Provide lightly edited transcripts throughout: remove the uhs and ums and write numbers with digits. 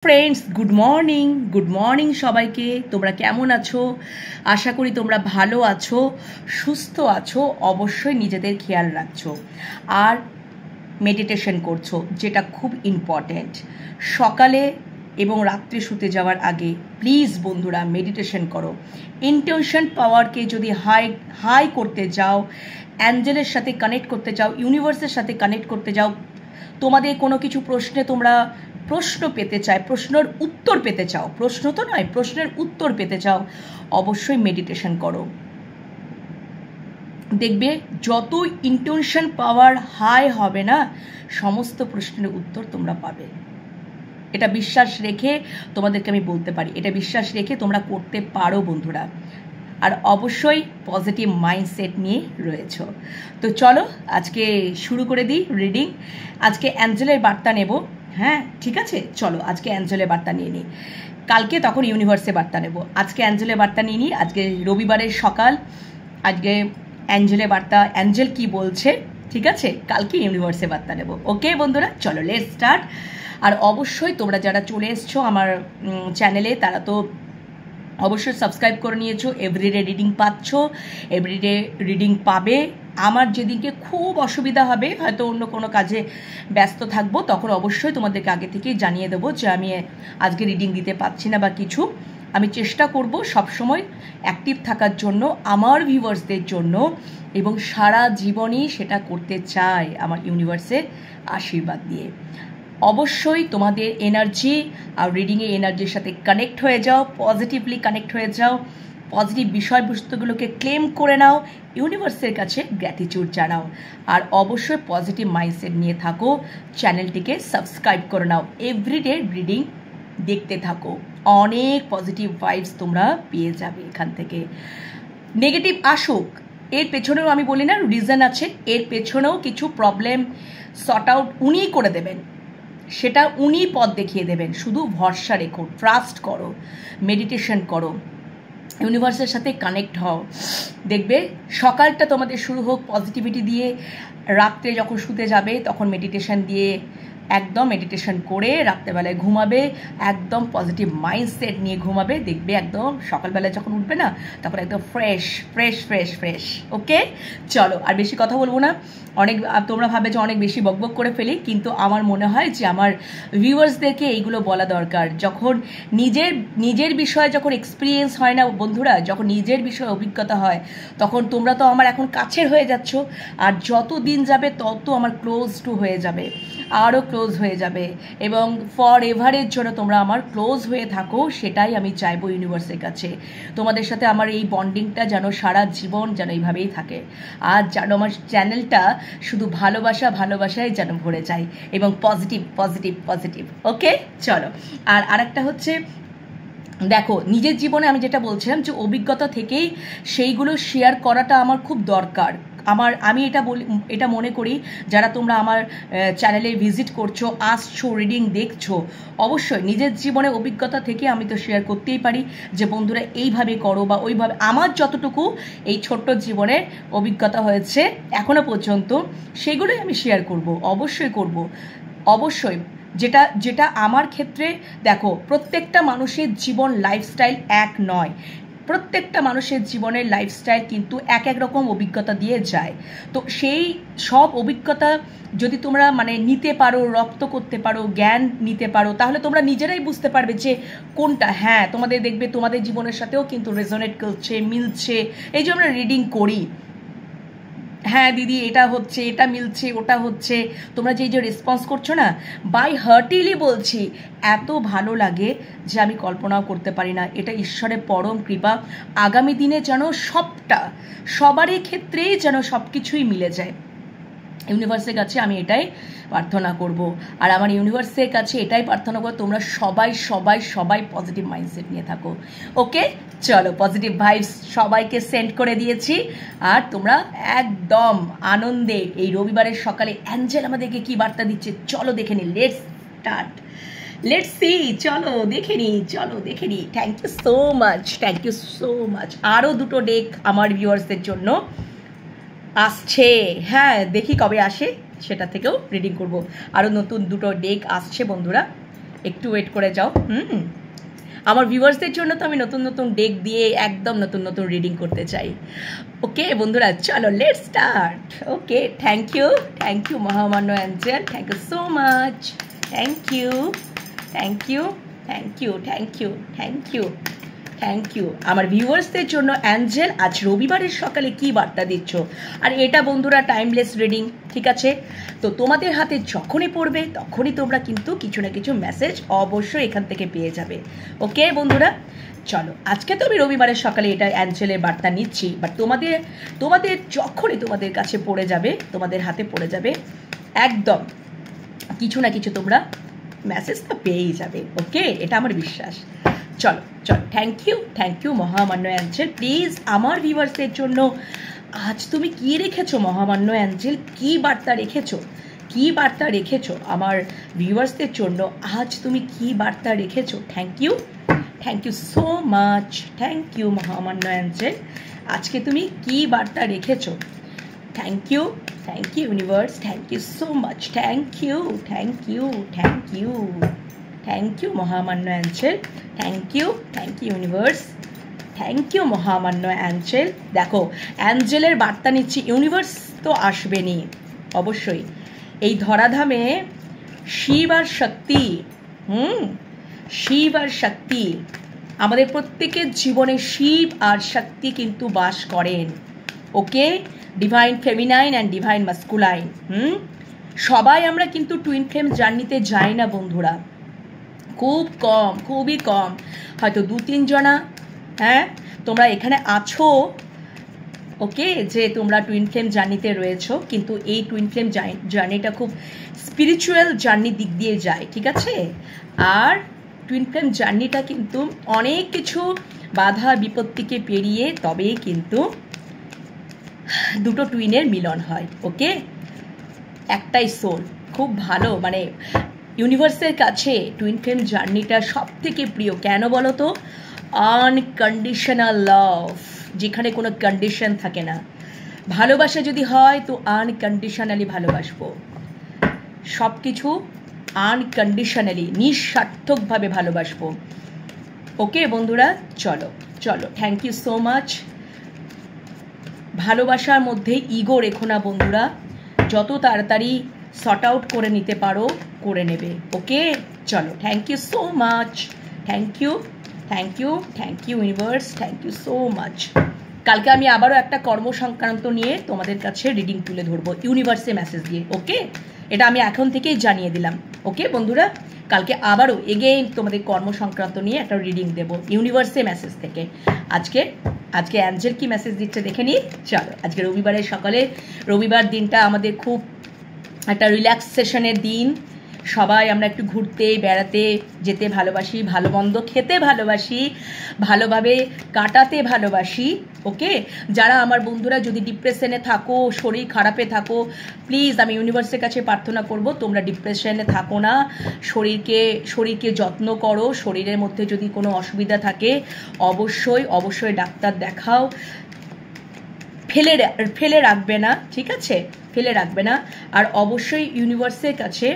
Friends, good morning সবাইকে। তোমরা কেমন আছো? আশা করি তোমরা ভালো আছো, সুস্থ আছো, অবশ্যই নিজেদের খেয়াল রাখছো আর মেডিটেশন করছো, যেটা খুব ইম্পর্ট্যান্ট। সকালে এবং রাত্রে শুতে যাওয়ার আগে প্লিজ বন্ধুরা মেডিটেশন করো। ইন্টেনশন পাওয়ারকে যদি হাই করতে যাও, অ্যাঞ্জেলের সাথে কানেক্ট করতে যাও, ইউনিভার্সের সাথে কানেক্ট করতে যাও, তোমাদের কোনো কিছু প্রশ্নে তোমরা প্রশ্ন পেতে চাই, প্রশ্নের উত্তর পেতে চাও, প্রশ্ন তো নয়, প্রশ্নের উত্তর পেতে চাও, অবশ্যই মেডিটেশন করো। দেখবে যত ইন্টেনশন পাওয়ার হাই হবে না, সমস্ত প্রশ্নের উত্তর তোমরা পাবে। এটা বিশ্বাস রেখে তোমাদেরকে আমি বলতে পারি, এটা বিশ্বাস রেখে তোমরা করতে পারো বন্ধুরা। আর অবশ্যই পজিটিভ মাইন্ডসেট নিয়ে রয়েছো। তো চলো আজকে শুরু করে দিই রিডিং। আজকে অ্যাঞ্জেলের বার্তা নেব। হ্যাঁ ঠিক আছে, চলো আজকে অ্যাঞ্জেলের বার্তা নিয়ে নিই। কালকে তখন ইউনিভার্সে বার্তা নেব। আজকে অ্যাঞ্জেলের বার্তা নিয়ে নিই। আজকে রবিবারের সকাল, আজকে অ্যাঞ্জেলের বার্তা, অ্যাঞ্জেল কি বলছে, ঠিক আছে? কালকে ইউনিভার্সে বার্তা নেব। ওকে বন্ধুরা, চলো লেটস স্টার্ট। আর অবশ্যই তোমরা যারা চলে এসছো আমার চ্যানেলে, তারা তো অবশ্যই সাবস্ক্রাইব করে নিয়েছো। এভরিডে রিডিং পাচ্ছ, এভরিডে রিডিং পাবে। আমার যেদিনকে খুব অসুবিধা হবে, হয়তো অন্য কোনো কাজে ব্যস্ত থাকবো, তখন অবশ্যই তোমাদেরকে আগে থেকেই জানিয়ে দেবো যে আমি আজকে রিডিং দিতে পারছি না বা কিছু। আমি চেষ্টা করব সবসময় অ্যাক্টিভ থাকার জন্য, আমার ভিউয়ার্সদের জন্য, এবং সারা জীবনই সেটা করতে চাই আমার ইউনিভার্সের আশীর্বাদ দিয়ে। অবশ্যই তোমাদের এনার্জি আর রিডিংয়ের এনার্জির সাথে কানেক্ট হয়ে যাও, পজিটিভলি কানেক্ট হয়ে যাও, পজিটিভ বিষয়বস্তুগুলোকে ক্লেম করে নাও, ইউনিভার্সের কাছে গ্র্যাটিটিউড জানাও, আর অবশ্যই পজিটিভ মাইন্ডসেট নিয়ে থাকো। চ্যানেলটিকে সাবস্ক্রাইব করে নাও, এভরিডে রিডিং দেখতে থাকো, অনেক পজিটিভ ভাইবস তোমরা পেয়ে যাবে এখান থেকে। নেগেটিভ আসুক, এর পেছনেও আমি বলি না রিজন আছে, এর পেছনেও কিছু প্রবলেম সর্ট আউট উনিই করে দেবেন, সেটা উনি পথ দেখিয়ে দেবেন। শুধু ভরসা রেখো, ট্রাস্ট করো, মেডিটেশন করো, ইউনিভার্সের সাথে কানেক্ট হও। দেখবে সকালটা তোমাদের শুরু হোক পজিটিভিটি দিয়ে, রাত্রে যখন শুতে যাবে তখন মেডিটেশন দিয়ে একদম মেডিটেশন করে রাত্রেবেলায় ঘুমাবে, একদম পজিটিভ মাইন্ডসেট নিয়ে ঘুমাবে। দেখবে একদম সকালবেলায় যখন উঠবে না, তখন একদম ফ্রেশ ফ্রেশ ফ্রেশ ফ্রেশ। ওকে চলো, আর বেশি কথা বলবো না। অনেক তোমরা ভাবে যে অনেক বেশি বকবক করে ফেলি, কিন্তু আমার মনে হয় যে আমার ভিউয়ার্সদেরকে এইগুলো বলা দরকার। যখন নিজের বিষয়ে যখন এক্সপিরিয়েন্স হয় না বন্ধুরা, যখন নিজের বিষয়ে অভিজ্ঞতা হয়, তখন তোমরা তো আমার এখন কাছের হয়ে যাচ্ছ, আর যত দিন যাবে তত আমার ক্লোজ টু হয়ে যাবে, আরও ক্লোজ হয়ে যাবে, এবং ফর এভারের জন্য তোমরা আমার ক্লোজ হয়ে থাকো। সেটাই আমি চাইবো ইউনিভার্সের কাছে। তোমাদের সাথে আমার এই বন্ডিংটা যেন সারা জীবন যেন এইভাবেই থাকে, আর যেন আমার চ্যানেলটা শুধু ভালোবাসায় যেন ভরে যায়, এবং পজিটিভ পজিটিভ পজিটিভ। ওকে চলো। আর আরেকটা হচ্ছে, দেখো নিজের জীবনে আমি যেটা বলছিলাম যে অভিজ্ঞতা থেকেই সেইগুলো শেয়ার করাটা আমার খুব দরকার। আমি এটা মনে করি, যারা তোমরা আমার চ্যানেলে ভিজিট করছো, আসছো, রিডিং দেখছো, অবশ্যই নিজের জীবনে অভিজ্ঞতা থেকে আমি তো শেয়ার করতেই পারি যে বন্ধুরা এইভাবে করো বা ওইভাবে। আমার যতটুকু এই ছোট্ট জীবনে অভিজ্ঞতা হয়েছে এখনো পর্যন্ত, সেগুলোই আমি শেয়ার করব, অবশ্যই করব, অবশ্যই। যেটা আমার ক্ষেত্রে, দেখো প্রত্যেকটা মানুষের জীবন লাইফস্টাইল এক নয়, প্রত্যেকটা মানুষের জীবনের লাইফস্টাইল কিন্তু এক এক রকম অভিজ্ঞতা দিয়ে যায়। তো সেই সব অভিজ্ঞতা যদি তোমরা নিতে পারো, রপ্ত করতে পারো, জ্ঞান নিতে পারো, তাহলে তোমরা নিজেরাই বুঝতে পারবে যে কোনটা হ্যাঁ তোমাদের, দেখবে তোমাদের জীবনের সাথেও কিন্তু রেজোনেট করছে, মিলছে। এই যে আমরা রিডিং করি, হ্যাঁ দিদি এটা হচ্ছে, এটা মিলছে, ওটা হচ্ছে, তোমরা যে রেসপন্স করছো না, বাই হার্টিলি বলছি, এত ভালো লাগে যে আমি কল্পনাও করতে পারি না। এটা ঈশ্বরের পরম কৃপা। আগামী দিনে যেন সবারই ক্ষেত্রেই যেন সব কিছুই মিলে যায়। ইউনিভার্সের কাছে আমি এটাই প্রার্থনা করব, আর আমার ইউনিভার্সের কাছে এটাই প্রার্থনা করব তোমরা সবাই সবাই সবাই পজিটিভ মাইন্ডসেট নিয়ে থাকো। ওকে চলো, পজিটিভ ভাইবস সবাইকে সেন্ড করে দিয়েছি, আর তোমরা একদম আনন্দে এই রবিবারের সকালে অ্যাঞ্জেল আমাদেরকে কি বার্তা দিচ্ছে চলো দেখে নি। লেটস স্টার্ট, লেটস সি, চলো দেখে নি। Thank you so much. আরও দুটো ডেক আমার ভিউয়ার্সদের জন্য আসছে, হ্যাঁ দেখি কবে আসে, সেটা থেকেও রিডিং করব। আরও নতুন দুটো ডেক আসছে বন্ধুরা, একটু ওয়েট করে যাও। আমার ভিউয়ার্সদের জন্য তো আমি নতুন নতুন ডেক দিয়ে একদম নতুন নতুন রিডিং করতে চাই। ওকে বন্ধুরা, চলো let's start. Okay, thank you মহামান্য angel, thank you so much, thank you thank you thank you thank you thank you thank you. আমার ভিউয়ার্সদের জন্য অ্যাঞ্জেল আজ রবিবারের সকালে কি বার্তা দিচ্ছ? আর এটা বন্ধুরা টাইমলেস রিডিং, ঠিক আছে? তো তোমাদের হাতে যখনই পড়বে তখনই তোমরা কিন্তু কিছু না কিছু মেসেজ অবশ্যই এখান থেকে পেয়ে যাবে। ওকে বন্ধুরা, চলো আজকে তো আমি রবিবারের সকালে এটা অ্যাঞ্জেলের বার্তা নিচ্ছি, বাট তোমাদের যখনই তোমাদের কাছে পড়ে যাবে, তোমাদের হাতে পড়ে যাবে, একদম কিছু না কিছু তোমরা মেসেজ তো পেয়েই যাবে। ওকে, এটা আমার বিশ্বাস। চলো থ্যাংক ইউ মহামান্য অ্যাঞ্জেল। প্লিজ আমার ভিউয়ার্সদের জন্য আজ তুমি কি রেখেছো মহামান্য অ্যাঞ্জেল? কি বার্তা রেখেছো আমার ভিউয়ার্সদের জন্য? আজ তুমি কি বার্তা রেখেছো? Thank you so much, thank you মহামান্য অ্যাঞ্জেল। আজকে তুমি কি বার্তা রেখেছো? Thank you universe, thank you so much, thank you মহামান্য angel, thank you universe, thank you মহামান্য অ্যাঞ্জেল। দেখো অ্যাঞ্জেলের বার্তা নিচ্ছি, ইউনিভার্স তো আসবেনি অবশ্যই। এই ধরাধামে শিব আর শক্তি আমাদের প্রত্যেকের জীবনে শিব আর শক্তি কিন্তু বাস করেন। Okay, divine feminine and divine masculine. সবাই আমরা কিন্তু টুইন ফ্লেম জার্নিতে যাই না বন্ধুরা, খুবই কম, হয়তো 2-3 জনা তোমরা এখানে আছো। ওকে, যে তোমরা টুইন ফ্লেম জার্নিতে রয়েছো, কিন্তু এই টুইন ফ্লেম জার্নিটা খুব স্পিরিচুয়াল জার্নির দিক দিয়ে যায়, ঠিক আছে? আর টুইন ফ্লেম জার্নিটা কিন্তু অনেক কিছু বাধা বিপত্তিকে পেরিয়ে তবেই কিন্তু দুটো টুইনের মিলন হয়। ওকে, একটাই সোল, খুব ভালো, মানে ইউনিভার্সের কাছে টুইন ফ্লেম জার্নিটা সব থেকে প্রিয়। কেন বলো তো? আনকন্ডিশনাল লাভ, যেখানে কোনো কন্ডিশন থাকে না। ভালোবাসা যদি হয় তো আনকন্ডিশনালি ভালোবাসবো, সব কিছু আনকন্ডিশনালি নিঃস্বার্থকভাবে ভালোবাসবো। ওকে বন্ধুরা, চলো থ্যাংক ইউ সো মাচ। ভালোবাসার মধ্যে ইগো রেখো না বন্ধুরা, যত তাড়াতাড়ি সর্ট আউট করে নিতে পারো করে নেবে। ওকে, চলো thank you so much, thank you universe, thank you so much. কালকে আমি আবারও একটা কর্ম সংক্রান্ত নিয়ে তোমাদের কাছে রিডিং তুলে ধরবো ইউনিভার্সে মেসেজ দিয়ে। ওকে, এটা আমি এখন থেকেই জানিয়ে দিলাম। ওকে বন্ধুরা, কালকে আবারও এগেইন তোমাদের কর্ম সংক্রান্ত নিয়ে একটা রিডিং দেবো ইউনিভার্সে মেসেজ থেকে। আজকে অ্যাঞ্জেল কি মেসেজ দিচ্ছে দেখে নিই। চলো, আজকে রবিবারের সকালে, রবিবার দিনটা আমাদের খুব একটা রিল্যাক্সেশনের দিন। সবাই আমরা একটু ঘুরতে বেড়াতে যেতে ভালোবাসি, ভালো মন্দ খেতে ভালোবাসি, ভালোভাবে কাটাতে ভালোবাসি। ওকে, যারা আমার বন্ধুরা যদি ডিপ্রেশনে থাকো, শরীর খারাপে থাকো, প্লিজ আমি ইউনিভার্সের কাছে প্রার্থনা করব তোমরা ডিপ্রেশনে থাকো না, শরীরকে যত্ন করো। শরীরের মধ্যে যদি কোনো অসুবিধা থাকে অবশ্যই ডাক্তার দেখাও, ফেলে রাখবে না, ঠিক আছে? ফেলে রাখবে না। আর অবশ্যই ইউনিভার্সের কাছে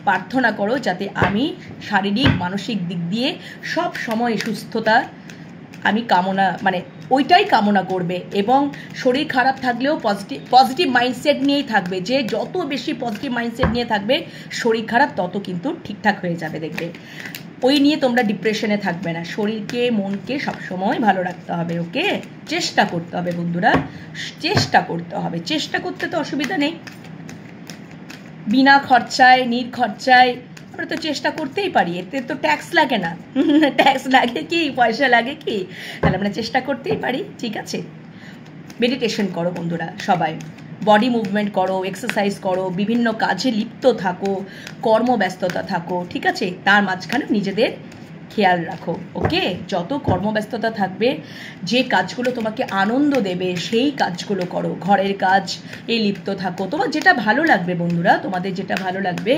প্রার্থনা করো যাতে আমি শারীরিক মানসিক দিক দিয়ে সব সময় সুস্থতা আমি ওইটাই কামনা করবে। এবং শরীর খারাপ থাকলেও পজিটিভ মাইন্ডসেট নিয়েই থাকবে, যে যত বেশি পজিটিভ মাইন্ডসেট নিয়ে থাকবে শরীর খারাপ তত কিন্তু ঠিকঠাক হয়ে যাবে, দেখবে। ওই নিয়ে তোমরা ডিপ্রেশনে থাকবে না, শরীরকে মনকে সবসময় ভালো রাখতে হবে। ওকে, চেষ্টা করতে হবে বন্ধুরা, চেষ্টা করতে তো অসুবিধা নেই। বিনা খরচায় নির্খরচায় আমরা তো চেষ্টা করতেই পারি, এতে তো ট্যাক্স লাগে না। ট্যাক্স লাগে কি, পয়সা লাগে কি? তাহলে আমরা চেষ্টা করতেই পারি, ঠিক আছে? মেডিটেশন করো বন্ধুরা, সবাই বডি মুভমেন্ট করো, এক্সারসাইজ করো, বিভিন্ন কাজে লিপ্ত থাকো, কর্মব্যস্ততা থাকো, ঠিক আছে? তার মাঝখানে নিজেদের খেয়াল রাখো। ওকে, যত কর্মব্যস্ততা থাকবে, যে কাজগুলো তোমাকে আনন্দ দেবে সেই কাজগুলো করো, ঘরের কাজ লিপ্ত থাকো, তোমার যেটা ভালো লাগবে বন্ধুরা, তোমাদের যেটা ভালো লাগবে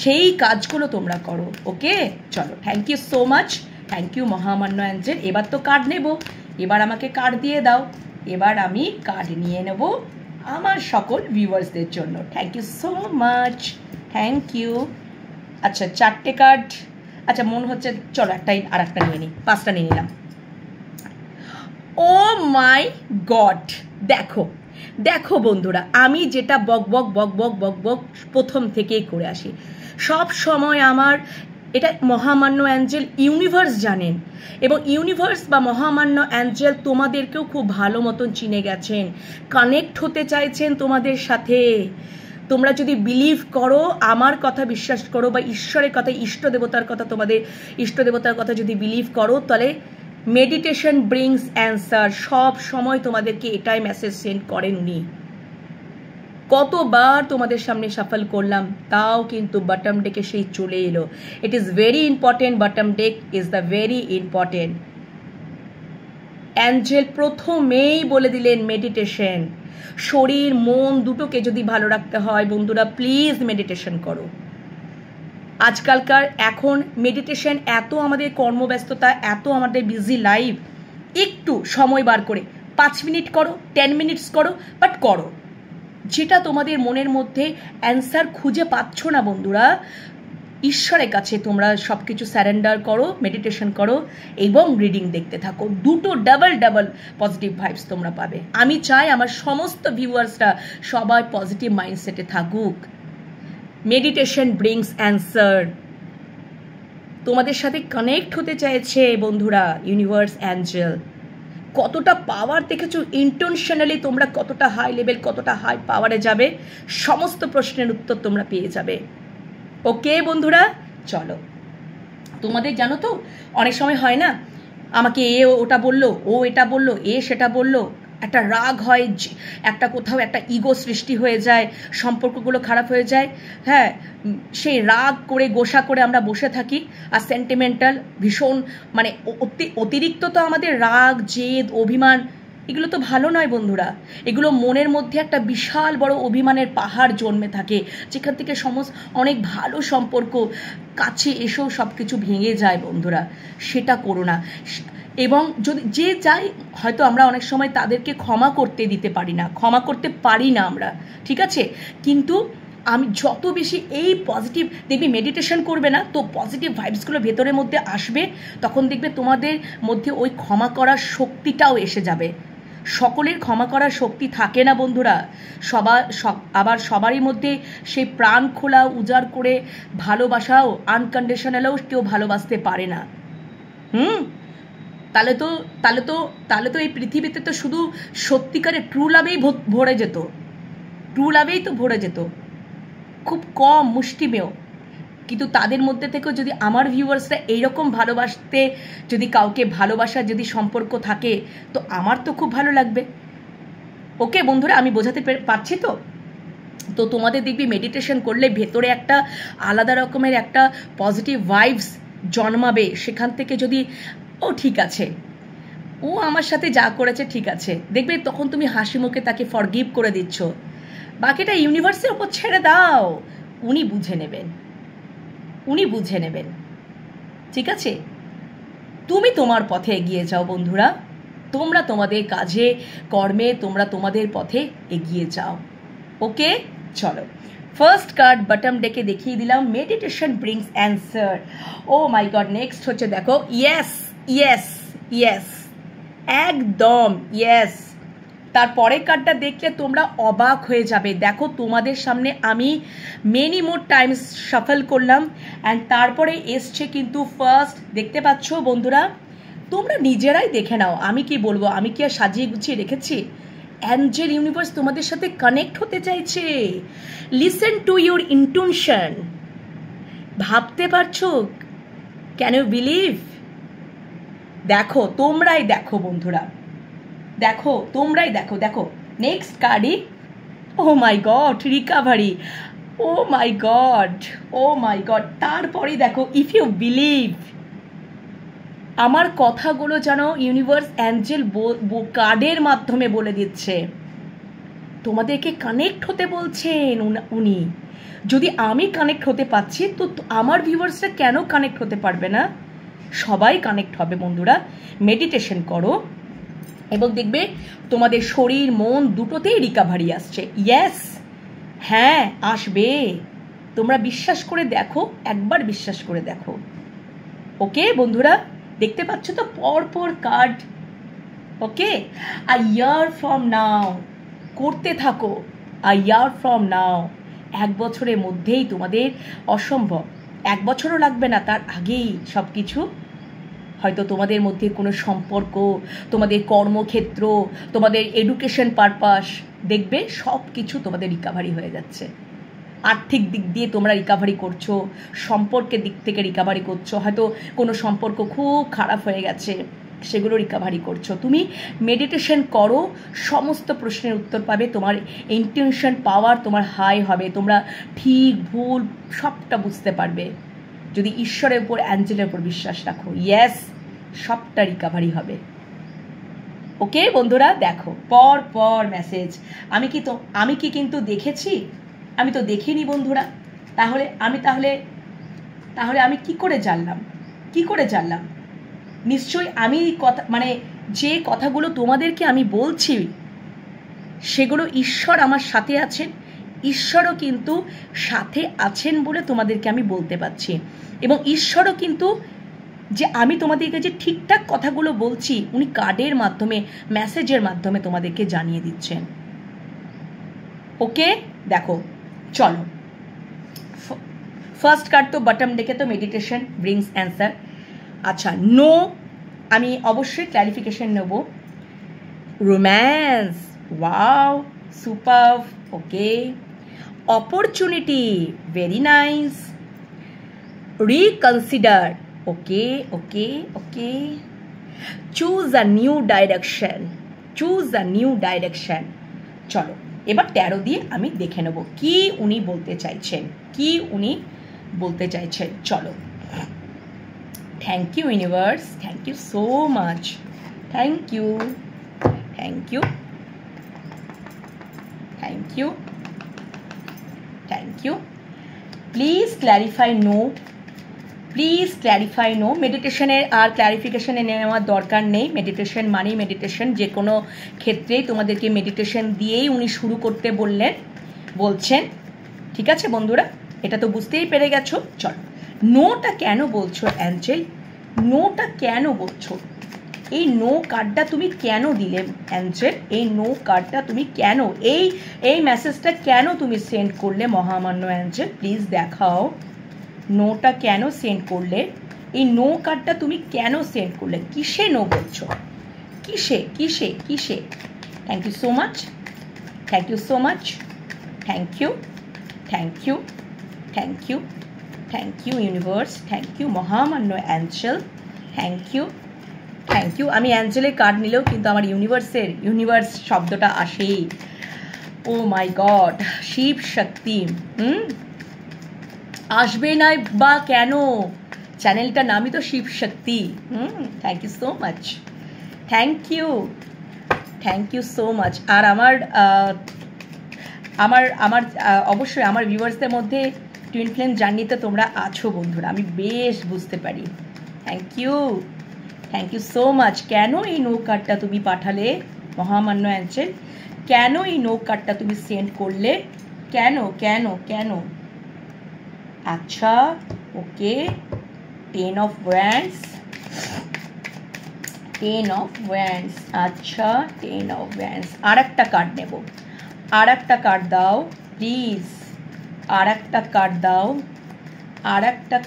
সেই কাজগুলো তোমরা করো। ওকে, চলো thank you so much, thank you মহামান্য অ্যাঞ্জেল। এবার তো কার্ড নেব, এবার আমাকে কার্ড দিয়ে দাও। এবার আমি কার্ড নিয়ে নেব আমার সকল ভিউয়ার্সদের জন্য। Thank you so much, thank you. আচ্ছা, 4টে কার্ড আচ্ছা মনে হচ্ছে চলো আর একটা নিয়ে নিই, 5টা নিয়ে নিলাম। ও মাই গড, দেখো দেখো বন্ধুরা, আমি যেটা বক বক বক বক বক বক প্রথম থেকেই করে আসি, সব সময় আমার এটা মহামান্য অ্যাঞ্জেল ইউনিভার্স জানেন, এবং ইউনিভার্স বা মহামান্য অ্যাঞ্জেল তোমাদেরকেও খুব ভালো মতন চিনে গেছেন, কানেক্ট হতে চাইছেন তোমাদের সাথে। তোমরা যদি বিলিভ করো, আমার কথা বিশ্বাস করো, বা ঈশ্বরের কথা, ইষ্ট দেবতার কথা, তোমাদের ইষ্ট দেবতার কথা যদি বিলিভ করো, তাহলে মেডিটেশন ব্রিংস অ্যান্সার। সব সময় তোমাদেরকে এটাই মেসেজ সেন্ড করেন উনি। কতবার তোমাদের সামনে সাফল করলাম, তাও কিন্তু বটম ডেকে সেই চলে এলো। It is very important, bottom day is the very important. Angel প্রথমেই বলে দিলেন মেডিটেশন। শরীর মন দুটোকে যদি ভালো রাখতে হয় বন্ধুরা, প্লিজ মেডিটেশন করো। আজকালকার এখন মেডিটেশন, এত আমাদের কর্মব্যস্ততা, এত আমাদের বিজি লাইফ, একটু সময় বার করে 5 মিনিট করো, 10 মিনিটস করো, বাট করো। যেটা তোমাদের মনের মধ্যে অ্যান্সার খুঁজে পাচ্ছ না বন্ধুরা, ঈশ্বরের কাছে তোমরা সব কিছু স্যারেন্ডার করো, মেডিটেশন করো এবং রিডিং দেখতে থাকো। দুটো ডাবল পজিটিভ ভাইবস তোমরা পাবে। আমি চাই আমার সমস্ত ভিউয়ার্সরা সবাই পজিটিভ মাইন্ডসেটে থাকুক। Meditation brings answer. তোমাদের সাথে কানেক্ট হতে চাইছে বন্ধুরা ইউনিভার্স অ্যাঞ্জেল। কতটা পাওয়ার দেখেছো, ইন্টেনশনালি তোমরা কতটা হাই লেভেল, কতটা হাই পাওয়ারে যাবে, সমস্ত প্রশ্নের উত্তর তোমরা পেয়ে যাবে। ওকে বন্ধুরা, চলো। তোমাদের জানো তো অনেক সময় হয় না, আমাকে এ ওটা বললো, ও এটা বললো, এ সেটা বললো, একটা রাগ হয়, একটা কোথাও একটা ইগো সৃষ্টি হয়ে যায়, সম্পর্কগুলো খারাপ হয়ে যায়। হ্যাঁ, সেই রাগ করে গোসা করে আমরা বসে থাকি, আর সেন্টিমেন্টাল ভীষণ, মানে অতিরিক্ত তো আমাদের রাগ, জেদ, অভিমান, এগুলো তো ভালো নয় বন্ধুরা। এগুলো মনের মধ্যে একটা বিশাল বড় অভিমানের পাহাড় জন্মে থাকে, যেখান থেকে অনেক ভালো সম্পর্ক কাছে এসেও সব কিছু ভেঙে যায় বন্ধুরা। সেটা করো না। এবং যদি যে যাই, হয়তো আমরা অনেক সময় তাদেরকে ক্ষমা করতে দিতে পারি না, ক্ষমা করতে পারি না আমরা, ঠিক আছে, কিন্তু আমি যত বেশি এই পজিটিভ দেখবি, মেডিটেশন করবে না তো পজিটিভ ভাইবসগুলো ভেতরের মধ্যে আসবে, তখন দেখবে তোমাদের মধ্যে ওই ক্ষমা করার শক্তিটাও এসে যাবে। সকলের ক্ষমা করার শক্তি থাকে না বন্ধুরা। আবার সবারই মধ্যে সেই প্রাণ খোলা উজাড় করে ভালোবাসাও, আনকন্ডিশনালও কেউ ভালোবাসতে পারে না। তাহলে তো এই পৃথিবীতে তো শুধু সত্যিকারের ট্রু লাভেই ভরে যেত, খুব কম মুষ্টিমেয়। কিন্তু তাদের মধ্যে থেকেও যদি আমার ভিউয়ার্সরা এইরকম ভালোবাসতে, যদি কাউকে ভালোবাসার যদি সম্পর্ক থাকে, তো আমার তো খুব ভালো লাগবে। ওকে বন্ধুরা, আমি বোঝাতে পারছি তো? তো তোমাদের দেখবি মেডিটেশন করলে ভেতরে একটা আলাদা রকমের একটা পজিটিভ ভাইবস জন্মাবে। সেখান থেকে যদি ও ঠিক আছে, ও আমার সাথে যা করেছে ঠিক আছে, দেখবে তখন তুমি হাসি মুখে তাকে ফরগিভ করে দিচ্ছ। বাকিটা ইউনিভার্সের ওপর ছেড়ে দাও, উনি বুঝে নেবেন, ঠিক আছে? তুমি তোমার পথে এগিয়ে যাও বন্ধুরা, তোমরা তোমাদের কাজে কর্মে তোমরা তোমাদের পথে এগিয়ে যাও। ওকে, চলো। ফার্স্ট কার্ড বটম ডেকে দেখিয়ে দিলাম, meditation brings answer. O my god, next হচ্ছে দেখো, ইয়েস ইয়েস ইয়েস, একদম ইয়েস। তারপরের কার্ডটা দেখলে তোমরা অবাক হয়ে যাবে। দেখো তোমাদের সামনে আমি মেনি মোর টাইমস শাফল করলাম, অ্যান্ড তারপরে এসছে কিন্তু ফার্স্ট। দেখতে পাচ্ছ বন্ধুরা, তোমরা নিজেরাই দেখে নাও, আমি কি বলবো, আমি কি আর সাজিয়ে গুছিয়ে রেখেছি? অ্যাঞ্জেল ইউনিভার্স তোমাদের সাথে কানেক্ট হতে চাইছে। Listen to your intention. ভাবতে পারছো? Can you believe? দেখো, তোমরাই দেখো বন্ধুরা, দেখো তোমরাই দেখো। দেখো নেক্সট কার্ডই, oh my God, recovery. Oh my God. তারপরে দেখো, ইফ ইউ বিলিভ, আমার কথাগুলো যেন ইউনিভার্স অ্যাঞ্জেল কার্ডের মাধ্যমে বলে দিচ্ছে, তোমাদেরকে কানেক্ট হতে বলছেন উনি। যদি আমি কানেক্ট হতে পারছি, তো আমার ভিউয়ার্সরা কেন কানেক্ট হতে পারবে না? সবাই কানেক্ট হবে বন্ধুরা। মেডিটেশন করো এবং দেখবে তোমাদের শরীর মন দুটোতেই রিকাভারি আসছে। ইয়েস, হ্যাঁ আসবে। তোমরা বিশ্বাস করে দেখো, একবার বিশ্বাস করে দেখো। ওকে বন্ধুরা, দেখতে পাচ্ছ তো পরপর card. Okay, a year from now করতে থাকো, আ ইয়ার ফ্রম নাও। 1 বছরের মধ্যেই তোমাদের অসম্ভব, 1 বছরও লাগবে না, তার আগেই সব কিছু, হয়তো তোমাদের মধ্যে কোনো সম্পর্ক, তোমাদের কর্মক্ষেত্র, তোমাদের এডুকেশন পারপাস, দেখবে সব কিছু তোমাদের রিকাভারি হয়ে যাচ্ছে। আর্থিক দিক দিয়ে তোমরা রিকাভারি করছো, সম্পর্কের দিক থেকে রিকাভারি করছো, হয়তো কোনো সম্পর্ক খুব খারাপ হয়ে গেছে, সেগুলো রিকাভারি করছো। তুমি মেডিটেশন করো, সমস্ত প্রশ্নের উত্তর পাবে, তোমার ইন্টেনশন পাওয়ার তোমার হাই হবে, তোমরা ঠিক ভুল সবটা বুঝতে পারবে। যদি ঈশ্বরের উপর, অ্যাঞ্জেলের উপর বিশ্বাস রাখো, ইয়েস, সবটা রিকাভারি হবে। ওকে বন্ধুরা, দেখো পর পর মেসেজ। আমি কি কিন্তু দেখেছি? আমি তো দেখিনি বন্ধুরা। তাহলে আমি কি করে জানলাম? নিশ্চয়ই আমি যে কথাগুলো তোমাদেরকে আমি বলছি, সেগুলো ঈশ্বর আমার সাথে আছেন, ঈশ্বরও কিন্তু সাথে আছেন বলে তোমাদেরকে আমি বলতে পারছি। এবং ঈশ্বরও কিন্তু যে আমি তোমাদেরকে যে ঠিকঠাক কথাগুলো বলছি, উনি কার্ডের মাধ্যমে, মেসেজের মাধ্যমে তোমাদেরকে জানিয়ে দিচ্ছেন। ওকে, দেখো চলো, ফার্স্ট কার্ড তো বটম ডেকে তো মেডিটেশন ব্রিংস অ্যান্সার। আচ্ছা, নো, আমি অবশ্যই ক্ল্যারিফিকেশন নেব। Romance, wow, super, okay. Opportunity, very nice. Reconsider, okay okay okay. Choose a new direction. চলো এবার 13 দিয়ে আমি দেখে নেব কি উনি বলতে চাইছেন। চলো, thank you universe, thank you so much, thank you. Please clarify no. মেডিটেশনের আর ক্ল্যারিফিকেশনে নেওয়ার দরকার নেই। মেডিটেশন মানেই মেডিটেশন, যে কোনো ক্ষেত্রেই তোমাদেরকে মেডিটেশন দিয়েই উনি শুরু করতে বলছেন। ঠিক আছে বন্ধুরা, এটা তো বুঝতেই পেরে গেছো। চলো, নোটা কেন বলছো অ্যাঞ্জেল? নোটা কেন বলছো? এই নো কার্ডটা তুমি কেন দিলে অ্যাঞ্জেল? এই নো কার্ডটা তুমি কেন, এই মেসেজটা কেন তুমি সেন্ড করলে মহামান্য অ্যাঞ্জেল? প্লিজ দেখাও, নোটা কেন সেন্ড করলে? এই নো কার্ডটা তুমি কেন সেন্ড করলে? কিসে নো বলছো? কিসে? Thank you so much, thank you universe, thank you মহামান্য অ্যাঞ্জেল, থ্যাংক ইউ। আমি অ্যাঞ্জেলের কার্ড নিলেও কিন্তু আমার ইউনিভার্স শব্দটা আসেই। ও মাই গড, শিব শক্তি আসবে না বা কেন? চ্যানেলটার নামই তো Shiv Shakti. Thank you so much, thank you so much. আর আমার অবশ্যই আমার ভিউয়ার্সদের মধ্যে টুইন ফ্লেম জার্নিতে তোমরা আছো বন্ধুরা, আমি বেশ বুঝতে পারি। Thank you so much. কেন এই নো কার্ডটা তুমি পাঠালে মহামান্য অ্যাঞ্জেল? কেন এই নো কার্ডটা তুমি সেন্ড করলে? কেন? আচ্ছা, ওকে। 10 of Wands, আচ্ছা 10 of Wands। আর একটা কার্ড নেব, আর একটা কার্ড দাও প্লিজ, আর একটা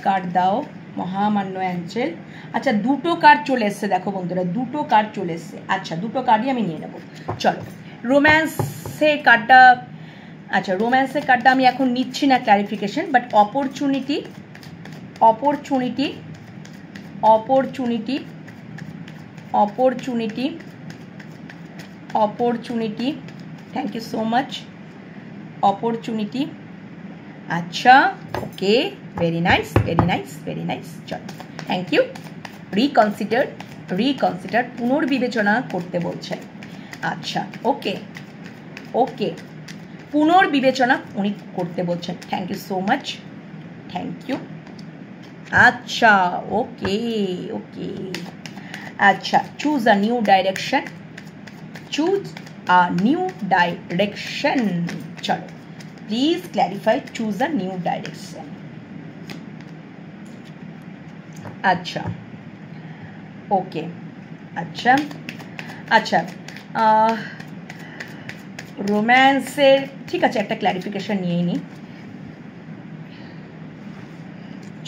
কার্ড দাও মহামান্য অ্যাঞ্জেল। আচ্ছা, 2টো কার্ড চলে এসছে, দেখো বন্ধুরা 2টো কার্ড চলে এসছে। আচ্ছা, 2টো কার্ডই আমি নিয়ে নেব। চলো, রোম্যান্সের কার্ডটা আমি এখন নিচ্ছি না clarification, but opportunity, thank you so much. Opportunity, আচ্ছা, ওকে, ভেরি নাইস। চলো, থ্যাংক ইউ। রিকনসিডার, পুনর্বিবেচনা করতে বলছেন। আচ্ছা, ওকে, পুনর্বিবেচনা উনি করতে বলছেন। Thank you so much, thank you. আচ্ছা, ওকে। আচ্ছা, চুজ আ নিউ ডাইরেকশন। চলো, please clarify, choose a new direction. আচ্ছা ওকে আচ্ছা আচ্ছা রোম্যান্সের ঠিক আছে একটা ক্ল্যারিফিকেশন নিয়েই নিই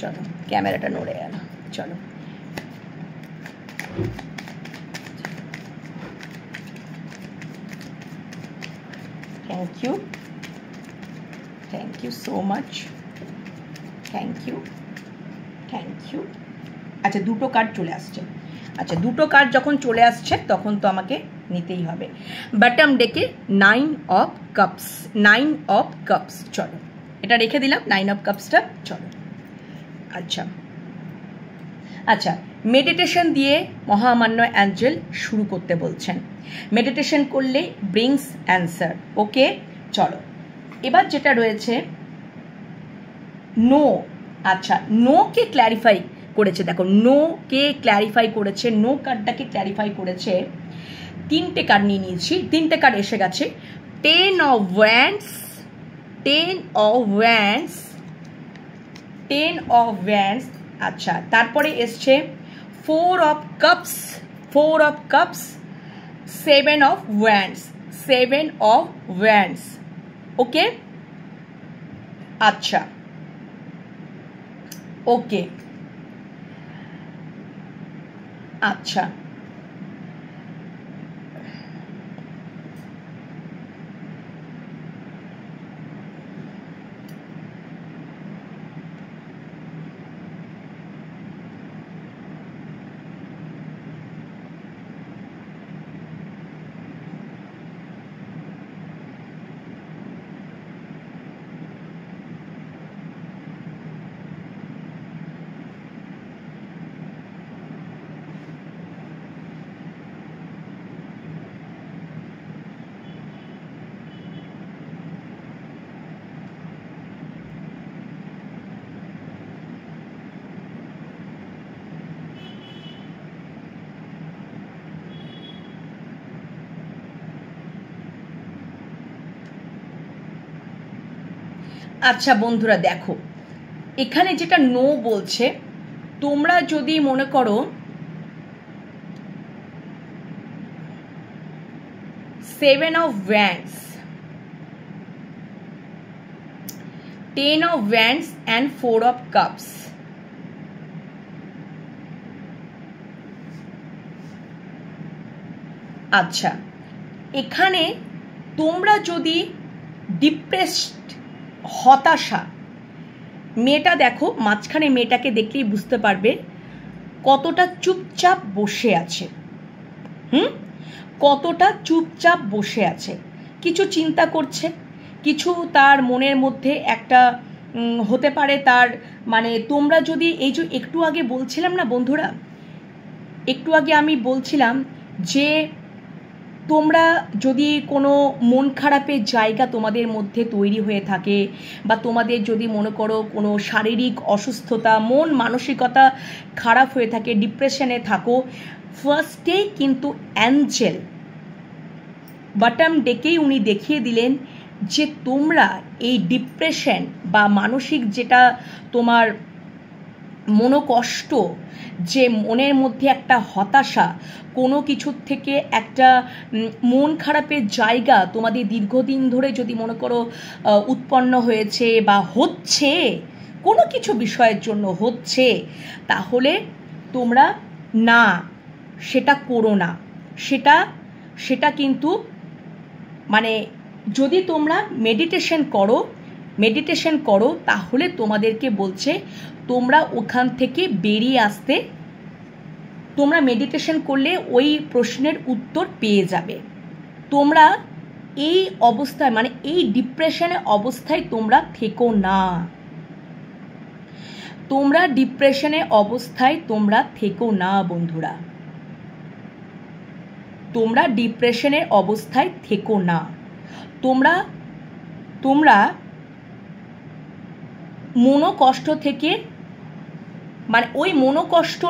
চলো ক্যামেরাটা নড়ে গেল চলো thank you so much thank you আচ্ছা দুটো কার্ড চলে আসছে আচ্ছা দুটো কার্ড যখন চলে আসছে তখন তো আমাকে নিতেই হবে বটম ডেকে 9 অফ কাপস চলো এটা রেখে দিলাম 9 অফ কাপসটা চলো আচ্ছা আচ্ছা মেডিটেশন দিয়ে মহামান্য অ্যাঞ্জেল শুরু করতে বলছেন মেডিটেশন করলে ব্রিংস অ্যান্সার ওকে চলো এবার যেটা রয়েছে নো আচ্ছা নো কে ক্ল্যারিফাই করেছে দেখো নো কে ক্ল্যারিফাই করেছে নো কার্ডটাকে ক্ল্যারিফাই করেছে তিনটে কার্ড নিয়ে নিয়েছি তিনটে কার্ড এসে গেছে 10 অফ ওয়ান্ডস আচ্ছা তারপরে এসছে 4 অফ কাপস 7 অফ ওয়ান্ডস ওকে আচ্ছা ওকে আচ্ছা আচ্ছা বন্ধুরা দেখো এখানে যেটা নো বলছে তোমরা যদি মনে করো 7 of wands 10 of wands and 4 of cups আচ্ছা এখানে তোমরা যদি ডিপ্রেসড হতাশা মেয়েটা দেখো মাঝখানে মেয়েটাকে দেখলেই বুঝতে পারবে কতটা চুপচাপ বসে আছে কতটা চুপচাপ বসে আছে কিছু চিন্তা করছে কিছু তার মনের মধ্যে একটা হতে পারে তার মানে তোমরা যদি এই যে একটু আগে বলছিলাম না বন্ধুরা একটু আগে আমি বলছিলাম যে তোমরা যদি কোনো মন খারাপের জায়গা তোমাদের মধ্যে তৈরি হয়ে থাকে বা তোমাদের যদি মনে করো কোনো শারীরিক অসুস্থতা মন মানসিকতা খারাপ হয়ে থাকে ডিপ্রেশনে থাকো ফার্স্টেই কিন্তু অ্যাঞ্জেল বটম ডেকেই উনি দেখিয়ে দিলেন যে তোমরা এই ডিপ্রেশন বা মানসিক যেটা তোমার মনোকষ্ট যে মনের মধ্যে একটা হতাশা কোনো কিছুর থেকে একটা মন খারাপের জায়গা তোমাদের দীর্ঘদিন ধরে যদি মনে করো উৎপন্ন হয়েছে বা হচ্ছে কোনো কিছু বিষয়ের জন্য হচ্ছে তাহলে তোমরা না সেটা করো না সেটা কিন্তু মানে যদি তোমরা মেডিটেশন করো তাহলে তোমাদেরকে বলছে তোমরা ওখান থেকে বেরিয়ে আসতে তোমরা মেডিটেশন করলে ওই প্রশ্নের উত্তর পেয়ে যাবে তোমরা এই অবস্থায় মানে এই ডিপ্রেশনের অবস্থায় তোমরা থেকো না তোমরা ডিপ্রেশনের অবস্থায় তোমরা থেকো না বন্ধুরা তোমরা ডিপ্রেশনের অবস্থায় থেকো না তোমরা মনোকষ্ট থেকে মানে ওই মনোকষ্ট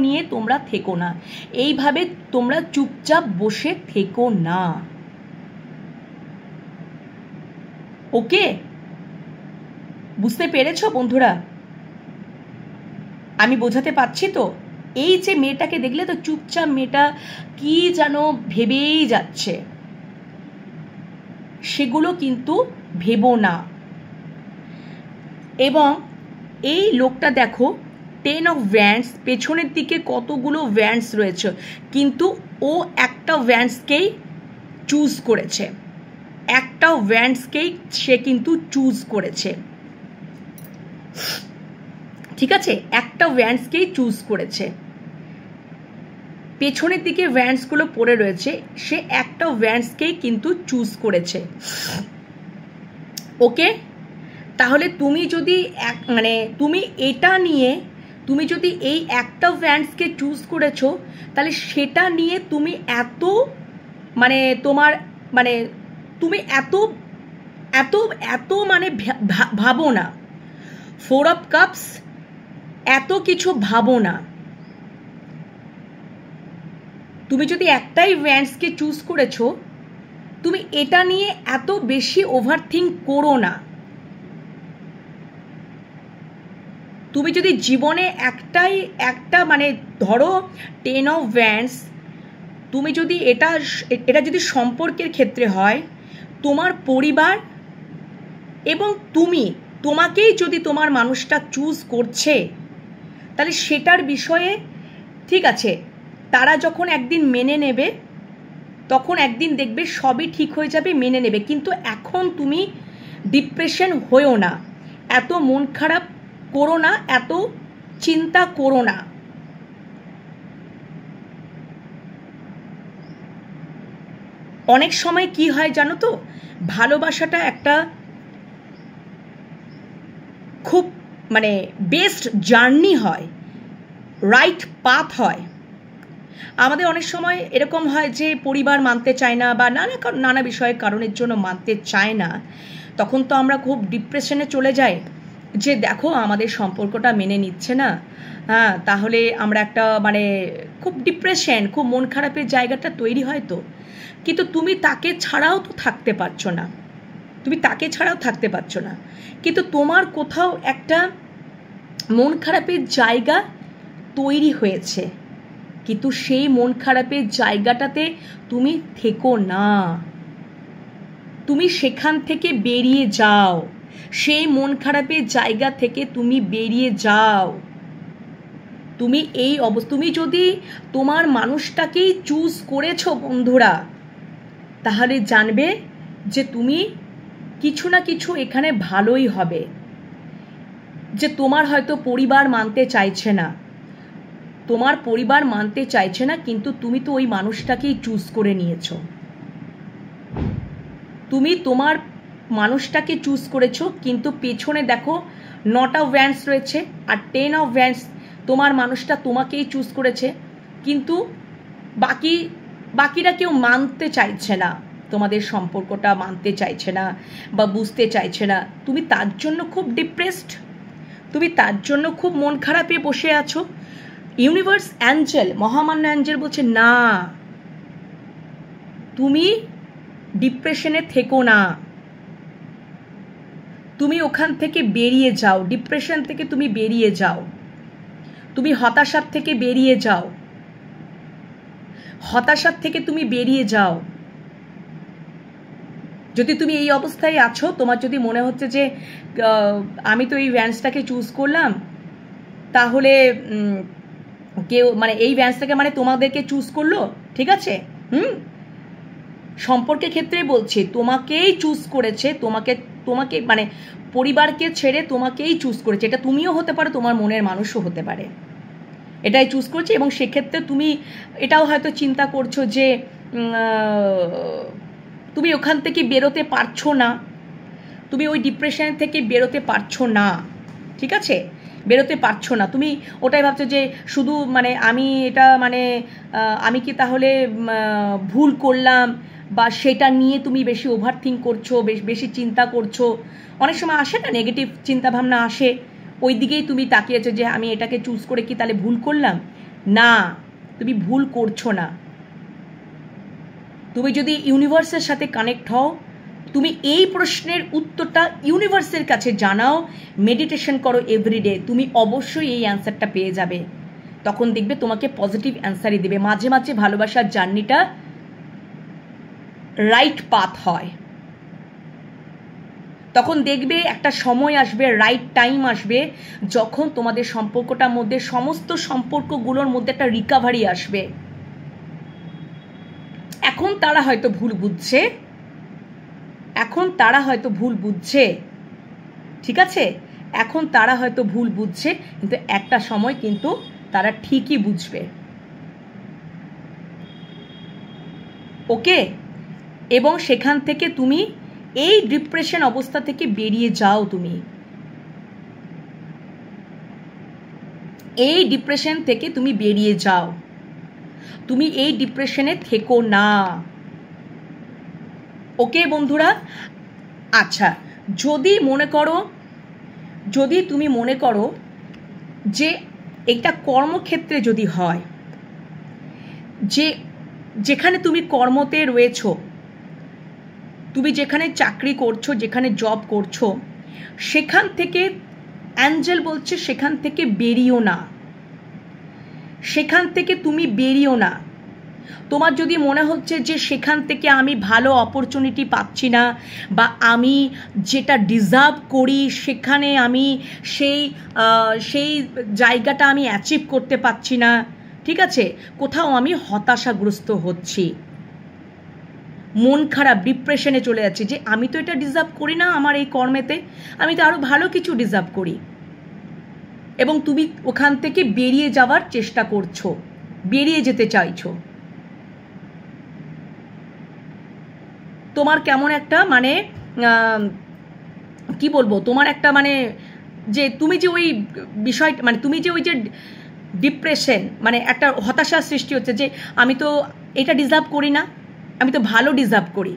নিয়ে তোমরা থেকো না এইভাবে তোমরা চুপচাপ বসে থেকো না ওকে বুঝতে পেরেছো বন্ধুরা আমি বোঝাতে পারছি তো? এই যে মেয়েটাকে দেখলে তো, চুপচাপ মেয়েটা কি যেন ভেবেই যাচ্ছে, সেগুলো কিন্তু ভেবো না। এবং এই লোকটা দেখো 10 of Wands, পেছনের দিকে কতগুলো Wands রয়েছে, কিন্তু ও একটা Wandsকেই চুজ করেছে, একটা Wandsকেই সে কিন্তু চুজ করেছে, ঠিক আছে? একটা Wandsকেই চুজ করেছে। পেছনের দিকে Wandsগুলো পড়ে রয়েছে, সে একটা Wandsকেই কিন্তু চুজ করেছে। ওকে, তাহলে তুমি যদি মানে তুমি এটা নিয়ে, তুমি যদি এই একটা Wandsকে চুজ করেছো, তাহলে সেটা নিয়ে তুমি এত মানে তোমার মানে তুমি এত এত এত মানে ভাবো না। 4 of Cups, এত কিছু ভাবো না। তুমি যদি একটাই Wandsকে চুজ করেছো, তুমি এটা নিয়ে এত বেশি ওভারথিঙ্ক করো না। তুমি যদি জীবনে একটা মানে ধরো 10 of Wands, তুমি যদি এটা যদি সম্পর্কের ক্ষেত্রে হয়, তোমার পরিবার এবং তোমাকেই যদি তোমার মানুষটা চুজ করছে, তাহলে সেটার বিষয়ে ঠিক আছে, তারা যখন একদিন মেনে নেবে, তখন একদিন দেখবে সবই ঠিক হয়ে যাবে, মেনে নেবে। কিন্তু এখন তুমি ডিপ্রেশন হয়েও না, এত মন খারাপ করো না, এত চিন্তা করো না। অনেক সময় কি হয় জানো তো, ভালোবাসাটা একটা খুব মানে বেস্ট জার্নি হয়, রাইট পাথ হয়। আমাদের অনেক সময় এরকম হয় যে পরিবার মানতে চায় না, বা নানা বিষয়ের কারণের জন্য মানতে চায় না, তখন তো আমরা খুব ডিপ্রেশনে চলে যাই যে দেখো আমাদের সম্পর্কটা মেনে নিচ্ছে না, হ্যাঁ, তাহলে আমরা একটা মানে খুব ডিপ্রেশন, খুব মন খারাপের জায়গাটা তৈরি হয় তো। কিন্তু তুমি তাকে ছাড়াও তো থাকতে পারছো না, তুমি তাকে ছাড়াও থাকতে পারছো না, কিন্তু তোমার কোথাও একটা মন খারাপের জায়গা তৈরি হয়েছে, কিন্তু সেই মন খারাপের জায়গাটাতে তুমি থেকো না, তুমি সেখান থেকে বেরিয়ে যাও, সেই মন খারাপের জায়গা থেকে তুমি বেরিয়ে যাও। তুমি তুমি যদি তোমার মানুষটাকেই চুজ করেছো বন্ধুরা, তাহলে জানবে যে তুমি কিছু না কিছু এখানে ভালোই হবে। যে তোমার হয়তো পরিবার মানতে চাইছে না, তোমার পরিবার মানতে চাইছে না, কিন্তু তুমি তো ওই মানুষটাকেই চুজ করে নিয়েছো, তুমি তোমার মানুষটাকে চুজ করেছো, কিন্তু পেছনে দেখো 9 of Wands রয়েছে আর 10 of Wands, তোমার মানুষটা তোমাকেই চুজ করেছে, কিন্তু বাকিরা কেউ মানতে চাইছে না, তোমাদের সম্পর্কটা মানতে চাইছে না বা বুঝতে চাইছে না। তুমি তার জন্য খুব ডিপ্রেসড, তুমি তার জন্য খুব মন খারাপে বসে আছো। ইউনিভার্স অ্যাঞ্জেল, মহামান্য অ্যাঞ্জেল বলছে না, তুমি ডিপ্রেশনে থেকো না, তুমি ওখান থেকে বেরিয়ে যাও, ডিপ্রেশন থেকে তুমি বেরিয়ে যাও, তুমি হতাশার থেকে বেরিয়ে যাও, হতাশার থেকে তুমি বেরিয়ে যাও। যদি তুমি এই অবস্থায় আছো, তোমার যদি মনে হচ্ছে যে আমি তো এই Wandsটাকে চুজ করলাম, তাহলে কেউ মানে এই Wandsটাকে মানে তোমাদেরকে চুজ করলো, ঠিক আছে, সম্পর্কের ক্ষেত্রে বলছি, তোমাকেই চুজ করেছে, তোমাকে মানে পরিবারকে ছেড়ে তোমাকেই চুজ করেছে। এটা তুমিও হতে পারো, তোমার মনের মানুষও হতে পারে, এটাই চুজ করছে। এবং সেক্ষেত্রে তুমি এটাও হয়তো চিন্তা করছো যে তুমি ওখান থেকে বেরোতে পারছো না, তুমি ওই ডিপ্রেশন থেকে বেরোতে পারছো না, ঠিক আছে, বেরোতে পারছো না। তুমি ওটাই ভাবছো যে শুধু মানে আমি কি তাহলে ভুল করলাম, বা সেটা নিয়ে তুমি বেশি ওভারথিঙ্ক করছো, বেশি চিন্তা করছো। অনেক সময় আসে না, নেগেটিভ চিন্তাভাবনা আসে, ওই দিকেই তুমি তাকিয়েছো যে আমি এটাকে চুজ করে কি তাহলে ভুল করলাম। না, তুমি ভুল করছো না। তুমি যদি ইউনিভার্সের সাথে কানেক্ট হও, তুমি এই প্রশ্নের উত্তরটা ইউনিভার্সের কাছে জানাও, মেডিটেশন করো এভরিডে, তুমি অবশ্যই এই অ্যান্সারটা পেয়ে যাবে। তখন দেখবে তোমাকে পজিটিভ অ্যান্সারই দেবে। মাঝে মাঝে ভালোবাসার জার্নিটা রাইট পাথ হয়, তখন দেখবে একটা সময় আসবে, রাইট টাইম আসবে, যখন তোমাদের সম্পর্কটার মধ্যে, সমস্ত সম্পর্কগুলোর মধ্যে একটা রিকাভারি আসবে। এখন তারা হয়তো ভুল বুঝছে, ঠিক আছে, এখন তারা হয়তো ভুল বুঝছে, কিন্তু একটা সময় কিন্তু তারা ঠিকই বুঝবে। ওকে? এবং সেখান থেকে তুমি এই ডিপ্রেশন অবস্থা থেকে বেরিয়ে যাও। তুমি এই ডিপ্রেশন থেকে তুমি বেরিয়ে যাও, তুমি এই ডিপ্রেশনে থেকো না। ওকে বন্ধুরা? আচ্ছা, যদি তুমি মনে করো যে এটা কর্মক্ষেত্রে যদি হয়, যেখানে তুমি কর্মতে রয়েছো, তুমি যেখানে চাকরি করছো, যেখানে জব করছো, সেখান থেকে অ্যাঞ্জেল বলছে সেখান থেকে বেরিও না, সেখান থেকে তুমি বেরিও না। তোমার যদি মনে হচ্ছে যে সেখান থেকে আমি ভালো অপরচুনিটি পাচ্ছি না, বা আমি যেটা ডিজার্ভ করি সেখানে আমি সেই জায়গাটা আমি অ্যাচিভ করতে পারছি না, ঠিক আছে, কোথাও আমি হতাশাগ্রস্ত হচ্ছি, মন খারাপ, ডিপ্রেশনে চলে যাচ্ছে, যে আমি তো এটা ডিজার্ভ করি না আমার এই কর্মেতে, আমি তো আরো ভালো কিছু ডিজার্ভ করি, এবং তুমি ওখান থেকে বেরিয়ে যাওয়ার চেষ্টা করছো, বেরিয়ে যেতে চাইছো, তোমার কেমন একটা মানে কি বলবো, তোমার একটা মানে যে তুমি যে ওই বিষয়টা, মানে তুমি যে ওই যে ডিপ্রেশন, মানে একটা হতাশার সৃষ্টি হচ্ছে যে আমি তো এটা ডিজার্ভ করি না, আমি তো ভালো ডিজার্ভ করি।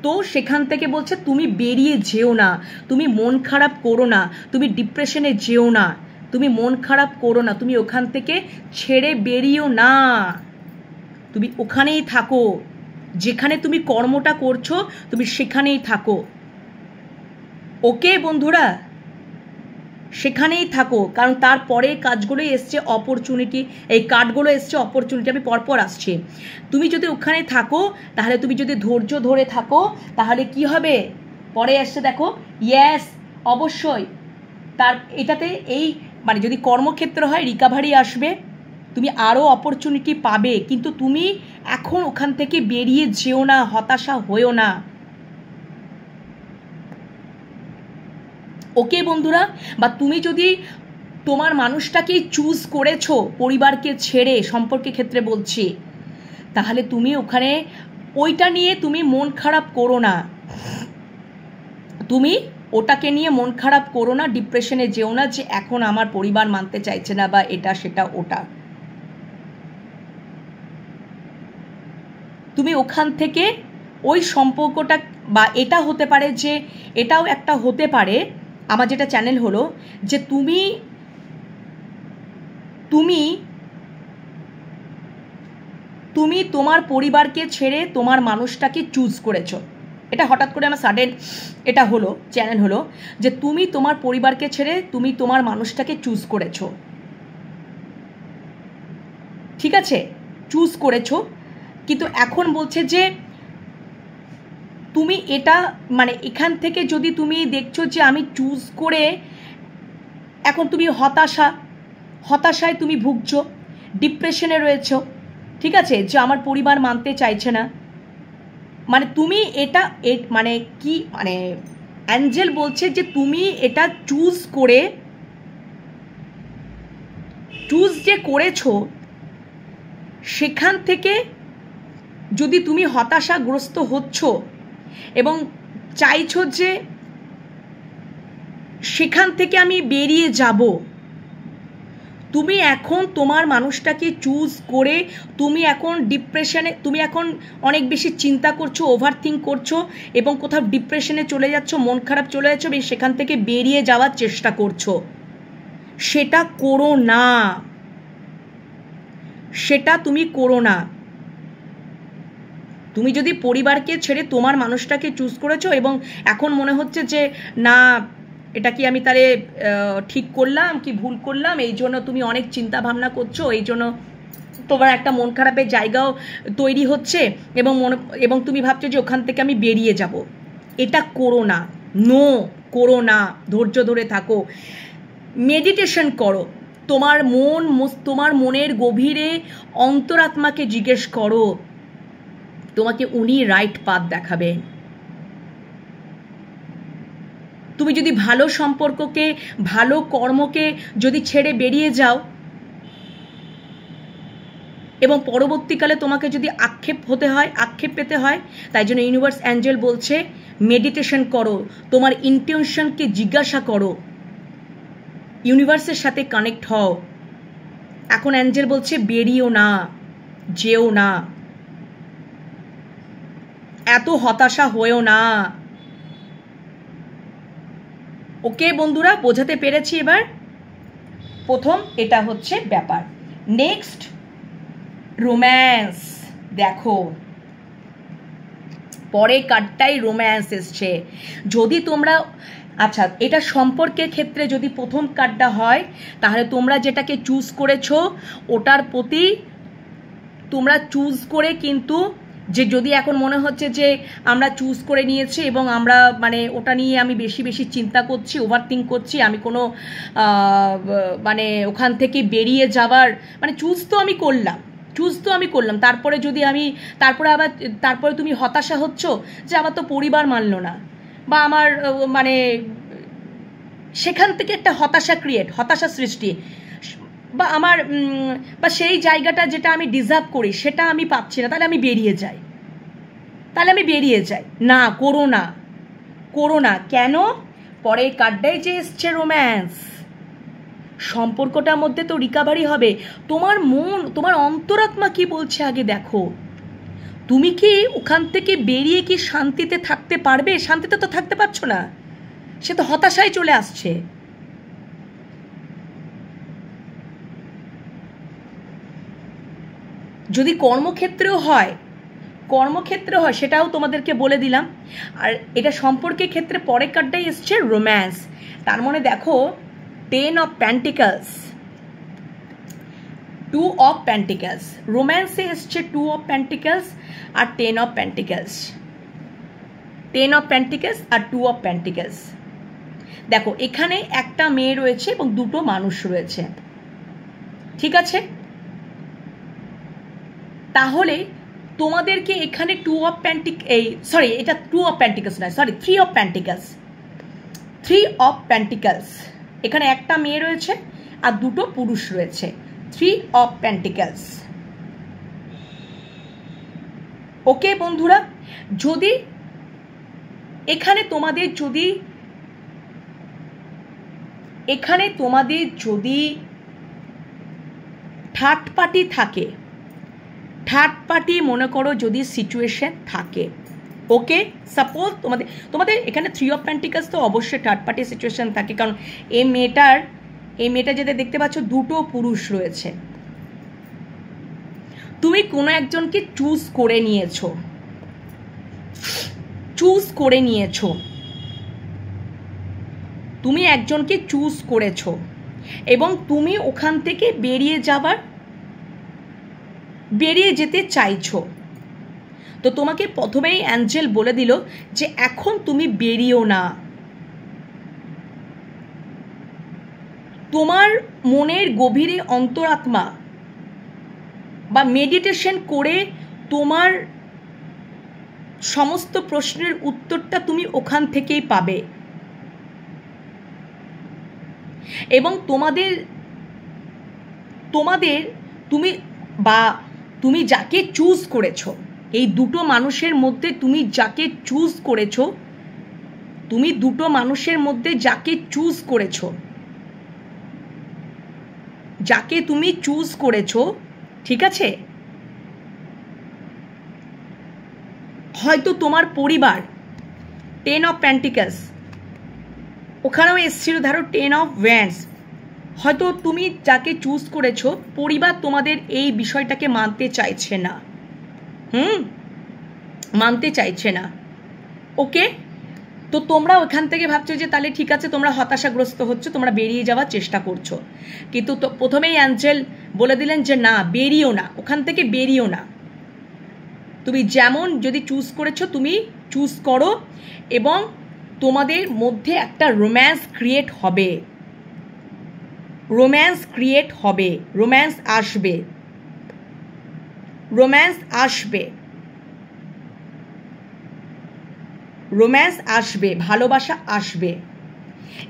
তো সেখান থেকে বলছে তুমি বেরিয়ে যেও না, তুমি মন খারাপ করো না, তুমি ডিপ্রেশনে যেও না, তুমি মন খারাপ করো না, তুমি ওখান থেকে ছেড়ে বেরিয়েও না, তুমি ওখানেই থাকো, যেখানে তুমি কর্মটা করছো তুমি সেখানেই থাকো। ওকে বন্ধুরা? সেখানেই থাকো, কারণ তারপরে কাজগুলোই এসছে অপরচুনিটি, এই কার্ডগুলো এসছে অপরচুনিটি, আমি পরপর আসছি। তুমি যদি ওখানে থাকো, তাহলে তুমি যদি ধৈর্য ধরে থাকো, তাহলে কি হবে, পরে আসছে দেখো, ইয়েস অবশ্যই, তার এটাতে এই মানে যদি কর্মক্ষেত্র হয় রিকাভারি আসবে, তুমি আরও অপরচুনিটি পাবে, কিন্তু তুমি এখন ওখান থেকে বেরিয়ে যেও না, হতাশা হয়েও না। ওকে বন্ধুরা? বা তুমি যদি তোমার মানুষটাকেই চুজ করেছো পরিবারকে ছেড়ে, সম্পর্কের ক্ষেত্রে বলছি, তাহলে তুমি ওখানে ওইটা নিয়ে তুমি মন খারাপ করো না, তুমি ওটাকে নিয়ে মন খারাপ করো না, ডিপ্রেশনে যেও না যে এখন আমার পরিবার মানতে চাইছে না বা এটা সেটা ওটা। তুমি ওখান থেকে ওই সম্পর্কটা, বা এটা হতে পারে যে, এটাও একটা হতে পারে, আমার যেটা চ্যানেল হলো যে তুমি তুমি তুমি তোমার পরিবারকে ছেড়ে তোমার মানুষটাকে চুজ করেছো, এটা হঠাৎ করে আমার সাডেন এটা হলো, চ্যানেল হলো যে তুমি তোমার পরিবারকে ছেড়ে তুমি তোমার মানুষটাকে চুজ করেছো, ঠিক আছে, চুজ করেছো, কিন্তু এখন বলছে যে তুমি এটা মানে এখান থেকে যদি তুমি দেখছো যে আমি চুজ করে, এখন তুমি হতাশায় তুমি ভুগছো, ডিপ্রেশনে রয়েছো, ঠিক আছে, যে আমার পরিবার মানতে চাইছে না, মানে তুমি এটা মানে কি মানে অ্যাঞ্জেল বলছে যে তুমি এটা চুজ যে করেছো, সেখান থেকে যদি তুমি হতাশাগ্রস্ত হচ্ছ এবং চাইছো যে সেখান থেকে আমি বেরিয়ে যাব, তুমি এখন তোমার মানুষটাকে চুজ করে তুমি এখন ডিপ্রেশনে, তুমি এখন অনেক বেশি চিন্তা করছো, ওভারথিঙ্ক করছো এবং কোথাও ডিপ্রেশনে চলে যাচ্ছ, মন খারাপ চলে যাচ্ছ এবং সেখান থেকে বেরিয়ে যাওয়ার চেষ্টা করছো। সেটা করো না, সেটা তুমি করো না, তুমি যদি পরিবারকে ছেড়ে তোমার মানুষটাকে চুজ করেছো এবং এখন মনে হচ্ছে যে না এটা কি আমি তাহলে ঠিক করলাম কি ভুল করলাম, এই জন্য তুমি অনেক চিন্তা ভাবনা করছো, এই জন্য তোমার একটা মন খারাপের জায়গাও তৈরি হচ্ছে এবং তুমি ভাবছো যে ওখান থেকে আমি বেরিয়ে যাব। এটা করো না, নো করো না, ধৈর্য ধরে থাকো, মেডিটেশন করো, তোমার মনের গভীরে অন্তরাত্মাকে জিজ্ঞেস করো, তোমাকে উনি রাইট পাথ দেখাবেন। তুমি যদি ভালো সম্পর্ককে ভালো কর্মকে যদি ছেড়ে বেরিয়ে যাও এবং পরবর্তীকালে তোমাকে যদি আক্ষেপ পেতে হয়, তাই জন্য ইউনিভার্স অ্যাঞ্জেল বলছে মেডিটেশন করো, তোমার ইন্টেনশনকে জিজ্ঞাসা করো, ইউনিভার্সের সাথে কানেক্ট হও। এখন অ্যাঞ্জেল বলছে বেরিয়েও না, যেও না, এত হতাশা হয়েও না। ওকে বন্ধুরা, বোঝাতে পেরেছি এবার? প্রথম এটা হচ্ছে ব্যাপার। Next romance. দেখো পরে কার্ডটাই রোম্যান্স এসছে। যদি তোমরা আচ্ছা, এটা সম্পর্কের ক্ষেত্রে যদি প্রথম কার্ডটা হয়, তাহলে তোমরা যেটাকে চুজ করেছো ওটার প্রতি তোমরা চুজ করে কিন্তু যে যদি এখন মনে হচ্ছে যে আমরা চুজ করে নিয়েছি এবং আমরা মানে ওটা নিয়ে আমি বেশি বেশি চিন্তা করছি, ওভারথিঙ্ক করছি, আমি কোনো মানে ওখান থেকে বেরিয়ে যাবার মানে চুজ তো আমি করলাম, তারপরে তুমি হতাশা হচ্ছ যে আমার তো পরিবার মানলো না, বা আমার মানে সেখান থেকে একটা হতাশা সৃষ্টি, বা আমার বা সেই জায়গাটা যেটা আমি ডিজার্ভ করি সেটা আমি পাচ্ছি না, তাহলে আমি বেরিয়ে যাই। না, করো না। কেন? পরের কার্ডটাই যে এসছে রোম্যান্স। সম্পর্কটার মধ্যে তো রিকভারি হবে। তোমার মন, তোমার অন্তরাত্মা কি বলছে আগে দেখো। তুমি কি ওখান থেকে বেরিয়ে কি শান্তিতে থাকতে পারবে? শান্তিতে তো থাকতে পারছো না, সে তো হতাশায় চলে আসছে। যদি কর্মক্ষেত্রেও হয় সেটাও তোমাদেরকে বলে দিলাম। আর এটা সম্পর্কের ক্ষেত্রে পরের কার্ডটাই এসছে রোম্যান্স। তার মানে দেখো 10 of Pentacles, 2 of Pentacles, রোম্যান্সে এসছে 2 of Pentacles R 10 of Pentacles, 10 of Pentacles R 2 of Pentacles। দেখো এখানে একটা মেয়ে রয়েছে এবং দুটো মানুষ রয়েছে, ঠিক আছে? তাহলে তোমাদেরকে এখানে 3 of Pentacles, এখানে একটা মেয়ে রয়েছে আর দুটো পুরুষ রয়েছে, 3 of Pentacles। ওকে বন্ধুরা, যদি এখানে তোমাদের যদি থার্ড পার্টি থাকে, থার্ড পার্টি মনে করো যদি সিচুয়েশন থাকে, ওকে সাপোজ তোমাদের এখানে 3 of Pentacles তো অবশ্যই থার্ড পার্টি সিচুয়েশন থাকে, কারণ এই মেয়েটা যেটা দেখতে পাচ্ছ দুটো পুরুষ রয়েছে। তুমি কোনো একজনকে চুজ করে নিয়েছো, তুমি একজনকে চুজ করেছো এবং তুমি ওখান থেকে বেরিয়ে যেতে চাইছো। তো তোমাকে প্রথমেই অ্যাঞ্জেল বলে দিল যে এখন তুমি বেরিয়েও না, তোমার মনের গভীরে অন্তরাত্মা বা মেডিটেশন করে তোমার সমস্ত প্রশ্নের উত্তরটা তুমি ওখান থেকেই পাবে। এবং তুমি যাকে চুজ করেছো, এই দুটো মানুষের মধ্যে তুমি যাকে চুজ করেছো, ঠিক আছে, হয়তো তোমার পরিবার 10 of Pentacles, ওখানেও এসেছিল ধরো 10 of Wands, হয়তো তুমি যাকে চুজ করেছো পরিবার তোমাদের এই বিষয়টাকে মানতে চাইছে না। মানতে চাইছে না। ওকে, তো তোমরা ওখান থেকে ভাবছো যে তাহলে ঠিক আছে, তোমরা হতাশাগ্রস্ত হচ্ছে, তোমরা বেরিয়ে যাওয়ার চেষ্টা করছো, কিন্তু তো প্রথমেই অ্যাঞ্জেল বলে দিলেন যে না, বেরিয়েও না, ওখান থেকে বেরিয়েও না। তুমি যেমন যদি চুজ করেছো তুমি চুজ করো, এবং তোমাদের মধ্যে একটা রোম্যান্স ক্রিয়েট হবে, রোম্যান্স ক্রিয়েট হবে, রোম্যান্স আসবে, রোম্যান্স আসবে, রোম্যান্স আসবে, ভালোবাসা আসবে,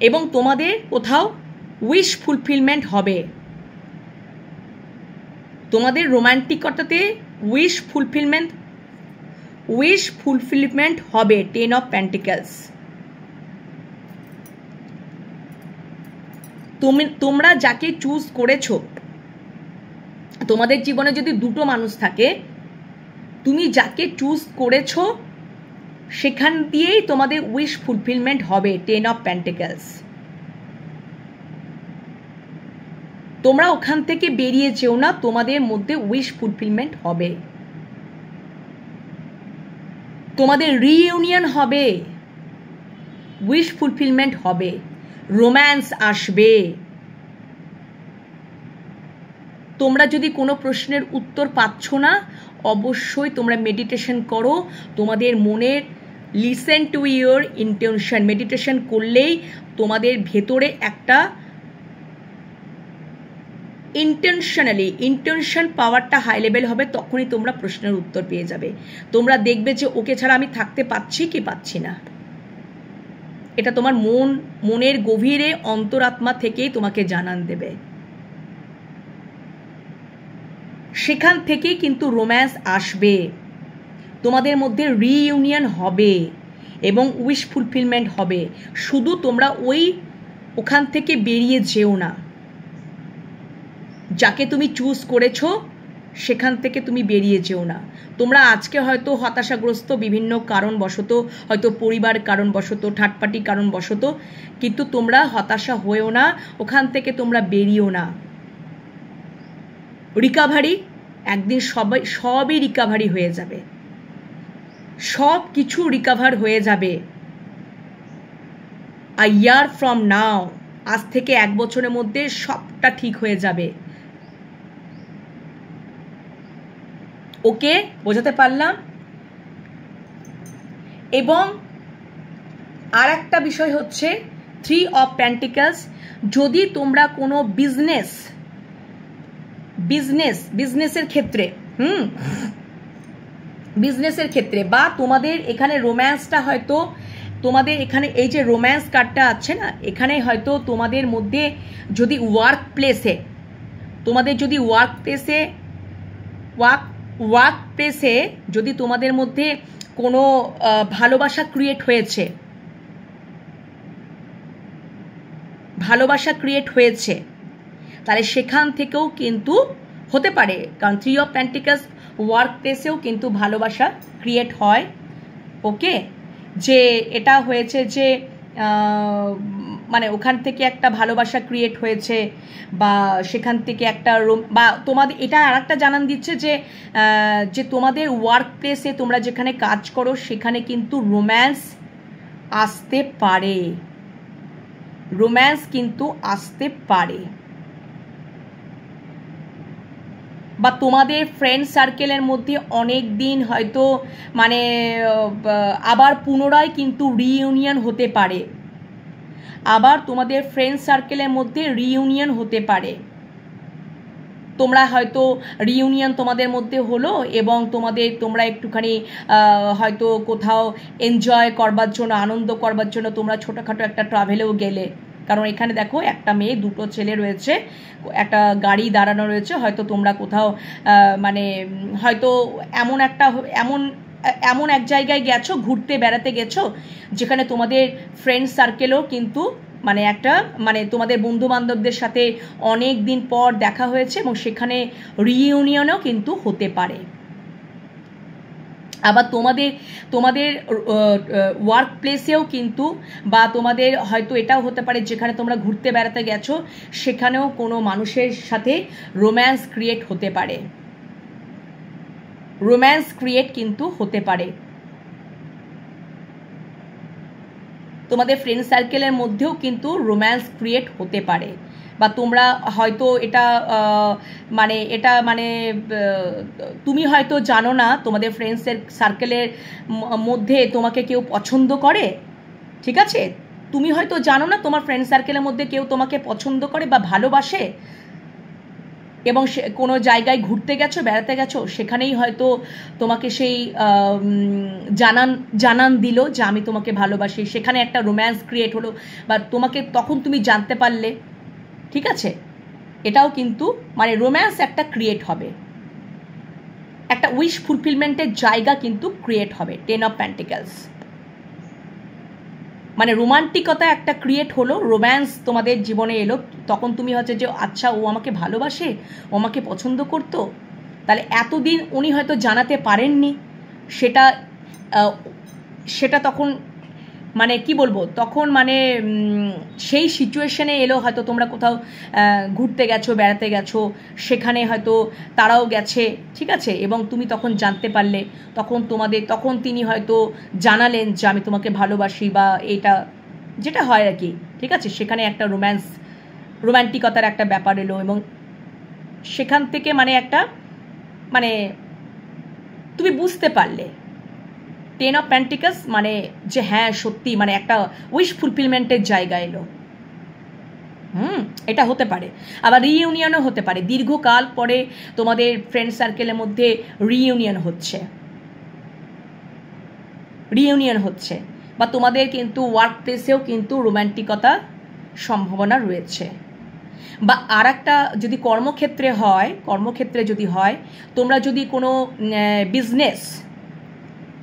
এবং তোমাদের কোথাও উইশ ফুলফিলমেন্ট হবে। তোমাদের রোম্যান্টিকতাতে উইশ ফুলফিলমেন্ট হবে। 10 অফ পেন্টিকলস। তোমরা যাকে চুজ করেছো, তোমাদের জীবনে যদি দুটো মানুষ থাকে, তুমি যাকে চুজ করেছো সেখান দিয়েই তোমাদের উইশ ফুলফিলমেন্ট হবে। 10 অফ পেন্টিকলস। তোমরা ওখান থেকে বেরিয়ে যেও না, তোমাদের মধ্যে উইশ ফুলফিলমেন্ট হবে, তোমাদের রিইউনিয়ন হবে, উইশ ফুলফিলমেন্ট হবে, রোম্যান্স আসবে। তোমরা যদি কোনো প্রশ্নের উত্তর পাচ্ছ না, অবশ্যই তোমরা মেডিটেশন করো, তোমাদের মনের listen to your intention. Meditation করলেই তোমাদের ভেতরে একটা ইন্টেনশন পাওয়ারটা হাই লেভেল হবে, তখনই তোমরা প্রশ্নের উত্তর পেয়ে যাবে। তোমরা দেখবে যে ওকে ছাড়া আমি থাকতে পাচ্ছি কি পাচ্ছি না। এটা তোমার মনের গভীরে অন্তরাত্মা থেকেই তোমাকে জানান দেবে। সেখান থেকেই কিন্তু রোম্যান্স আসবে, তোমাদের মধ্যে রিইউনিয়ন হবে এবং উইশ ফুলফিলমেন্ট হবে। শুধু তোমরা ওখান থেকে বেরিয়ে যেও না, যাকে তুমি চুজ করেছো সেখান থেকে তুমি বেরিয়ে যেও না। তোমরা আজকে হয়তো হতাশাগ্রস্ত বিভিন্ন কারণবশত, হয়তো পরিবার কারণবশত, থার্ড পার্টি কারণবশত, কিন্তু তোমরা হতাশা হয়েও না, ওখান থেকে তোমরা বেরিয়েও না। রিকাভারি, একদিন সবই রিকাভারি হয়ে যাবে, সব কিছু রিকাভার হয়ে যাবে। আ ইয়ার ফ্রম নাও, আজ থেকে 1 বছরের মধ্যে সবটা ঠিক হয়ে যাবে। ওকে, বোঝাতে পারলাম? এবং আর একটা বিষয় হচ্ছে 3 অফ পেন্টিকলস। যদি তোমরা কোনো বিজনেসের ক্ষেত্রে বিজনেসের ক্ষেত্রে বা তোমাদের এখানে রোম্যান্সটা হয়তো তোমাদের এখানে এই যে রোম্যান্স কার্ডটা আছে না, এখানে হয়তো তোমাদের মধ্যে যদি ওয়ার্ক প্লেসে যদি তোমাদের মধ্যে কোনো ভালোবাসা ক্রিয়েট হয়েছে, তাহলে সেখান থেকেও কিন্তু হতে পারে, কারণ 3 অফ পেন্টিকলস ওয়ার্ক প্লেসেও কিন্তু ভালোবাসা ক্রিয়েট হয়। ওকে, যে এটা হয়েছে যে মানে ওখান থেকে একটা ভালোবাসা ক্রিয়েট হয়েছে, বা সেখান থেকে একটা বা তোমাদের এটা আর একটা জানান দিচ্ছে যে তোমাদের ওয়ার্ক প্লেসে তোমরা যেখানে কাজ করো সেখানে কিন্তু রোম্যান্স আসতে পারে, রোম্যান্স কিন্তু আসতে পারে। বা তোমাদের ফ্রেন্ড সার্কেলের মধ্যে অনেক দিন হয়তো মানে আবার পুনরায় কিন্তু রিইউনিয়ন হতে পারে, আবার তোমাদের ফ্রেন্ড সার্কেলের মধ্যে রিইউনিয়ন হতে পারে। তোমরা হয়তো রিইউনিয়ন তোমাদের মধ্যে হলো এবং তোমরা একটুখানি হয়তো কোথাও এনজয় করবার জন্য, আনন্দ করবার জন্য তোমরা ছোটোখাটো একটা ট্রাভেলেও গেলে, কারণ এখানে দেখো একটা মেয়ে, 2টো ছেলে রয়েছে, একটা গাড়ি দাঁড়ানো রয়েছে, হয়তো তোমরা কোথাও মানে হয়তো এমন এক জায়গায় গেছো, ঘুরতে বেড়াতে গেছো যেখানে তোমাদের ফ্রেন্ড সার্কেলও কিন্তু মানে তোমাদের বন্ধু বান্ধবদের সাথে অনেক দিন পর দেখা হয়েছে এবং সেখানে রিইউনিয়নও কিন্তু হতে পারে। আবার তোমাদের ওয়ার্ক প্লেসেও কিন্তু, বা তোমাদের হয়তো এটাও হতে পারে যেখানে তোমরা ঘুরতে বেড়াতে গেছো সেখানেও কোনো মানুষের সাথে রোম্যান্স ক্রিয়েট হতে পারে, রোম্যান্স ক্রিয়েট কিন্তু হতে পারে। তোমাদের ফ্রেন্ড সার্কেলের মধ্যেও কিন্তু রোম্যান্স ক্রিয়েট হতে পারে, বা তোমরা হয়তো এটা তুমি হয়তো জানো না তোমাদের ফ্রেন্ড সার্কেলের মধ্যে তোমাকে কেউ পছন্দ করে, ঠিক আছে? তুমি হয়তো জানো না তোমার ফ্রেন্ড সার্কেলের মধ্যে কেউ তোমাকে পছন্দ করে বা ভালোবাসে, এবং কোনো জায়গায় ঘুরতে গেছো, বেড়াতে গেছো, সেখানেই হয়তো তোমাকে সেই জানান দিল যে আমি তোমাকে ভালোবাসি, সেখানে একটা রোম্যান্স ক্রিয়েট হলো, বা তোমাকে তখন তুমি জানতে পারলে, ঠিক আছে? এটাও কিন্তু মানে রোম্যান্স একটা ক্রিয়েট হবে, একটা উইশ ফুলফিলমেন্টের জায়গা কিন্তু ক্রিয়েট হবে। 10 অফ পেন্টিকলস মানে রোমান্টিকতা একটা ক্রিয়েট হলো, রোম্যান্স তোমাদের জীবনে এলো, তখন তুমি হচ্ছে যে আচ্ছা ও আমাকে ভালোবাসে, ও আমাকে পছন্দ করতো, তাহলে এতদিন উনি হয়তো জানাতে পারেননি, সেটা তখন মানে কি বলবো, তখন মানে সেই সিচুয়েশনে এলো, হয়তো তোমরা কোথাও ঘুরতে গেছো, বেড়াতে গেছো, সেখানে হয়তো তারাও গেছে, ঠিক আছে? এবং তুমি তখন জানতে পারলে, তখন তিনি হয়তো জানালেন যে আমি তোমাকে ভালোবাসি, বা এটা যেটা হয় আর কি, ঠিক আছে? সেখানে একটা রোম্যান্টিকতার একটা ব্যাপার এলো, এবং সেখান থেকে মানে একটা মানে তুমি বুঝতে পারলে 10 অফ পেন্টিকলস মানে যে হ্যাঁ সত্যি মানে একটা উইশ ফুলফিলমেন্টের জায়গা এলো। এটা হতে পারে। আবার রিইউনিয়নও হতে পারে, দীর্ঘকাল পরে তোমাদের ফ্রেন্ড সার্কেলের মধ্যে রিইউনিয়ন হচ্ছে, বা তোমাদের কিন্তু ওয়ার্ক প্লেসেও কিন্তু রোম্যান্টিকতা সম্ভাবনা রয়েছে। বা আর একটা যদি কর্মক্ষেত্রে যদি হয়, তোমরা যদি কোনো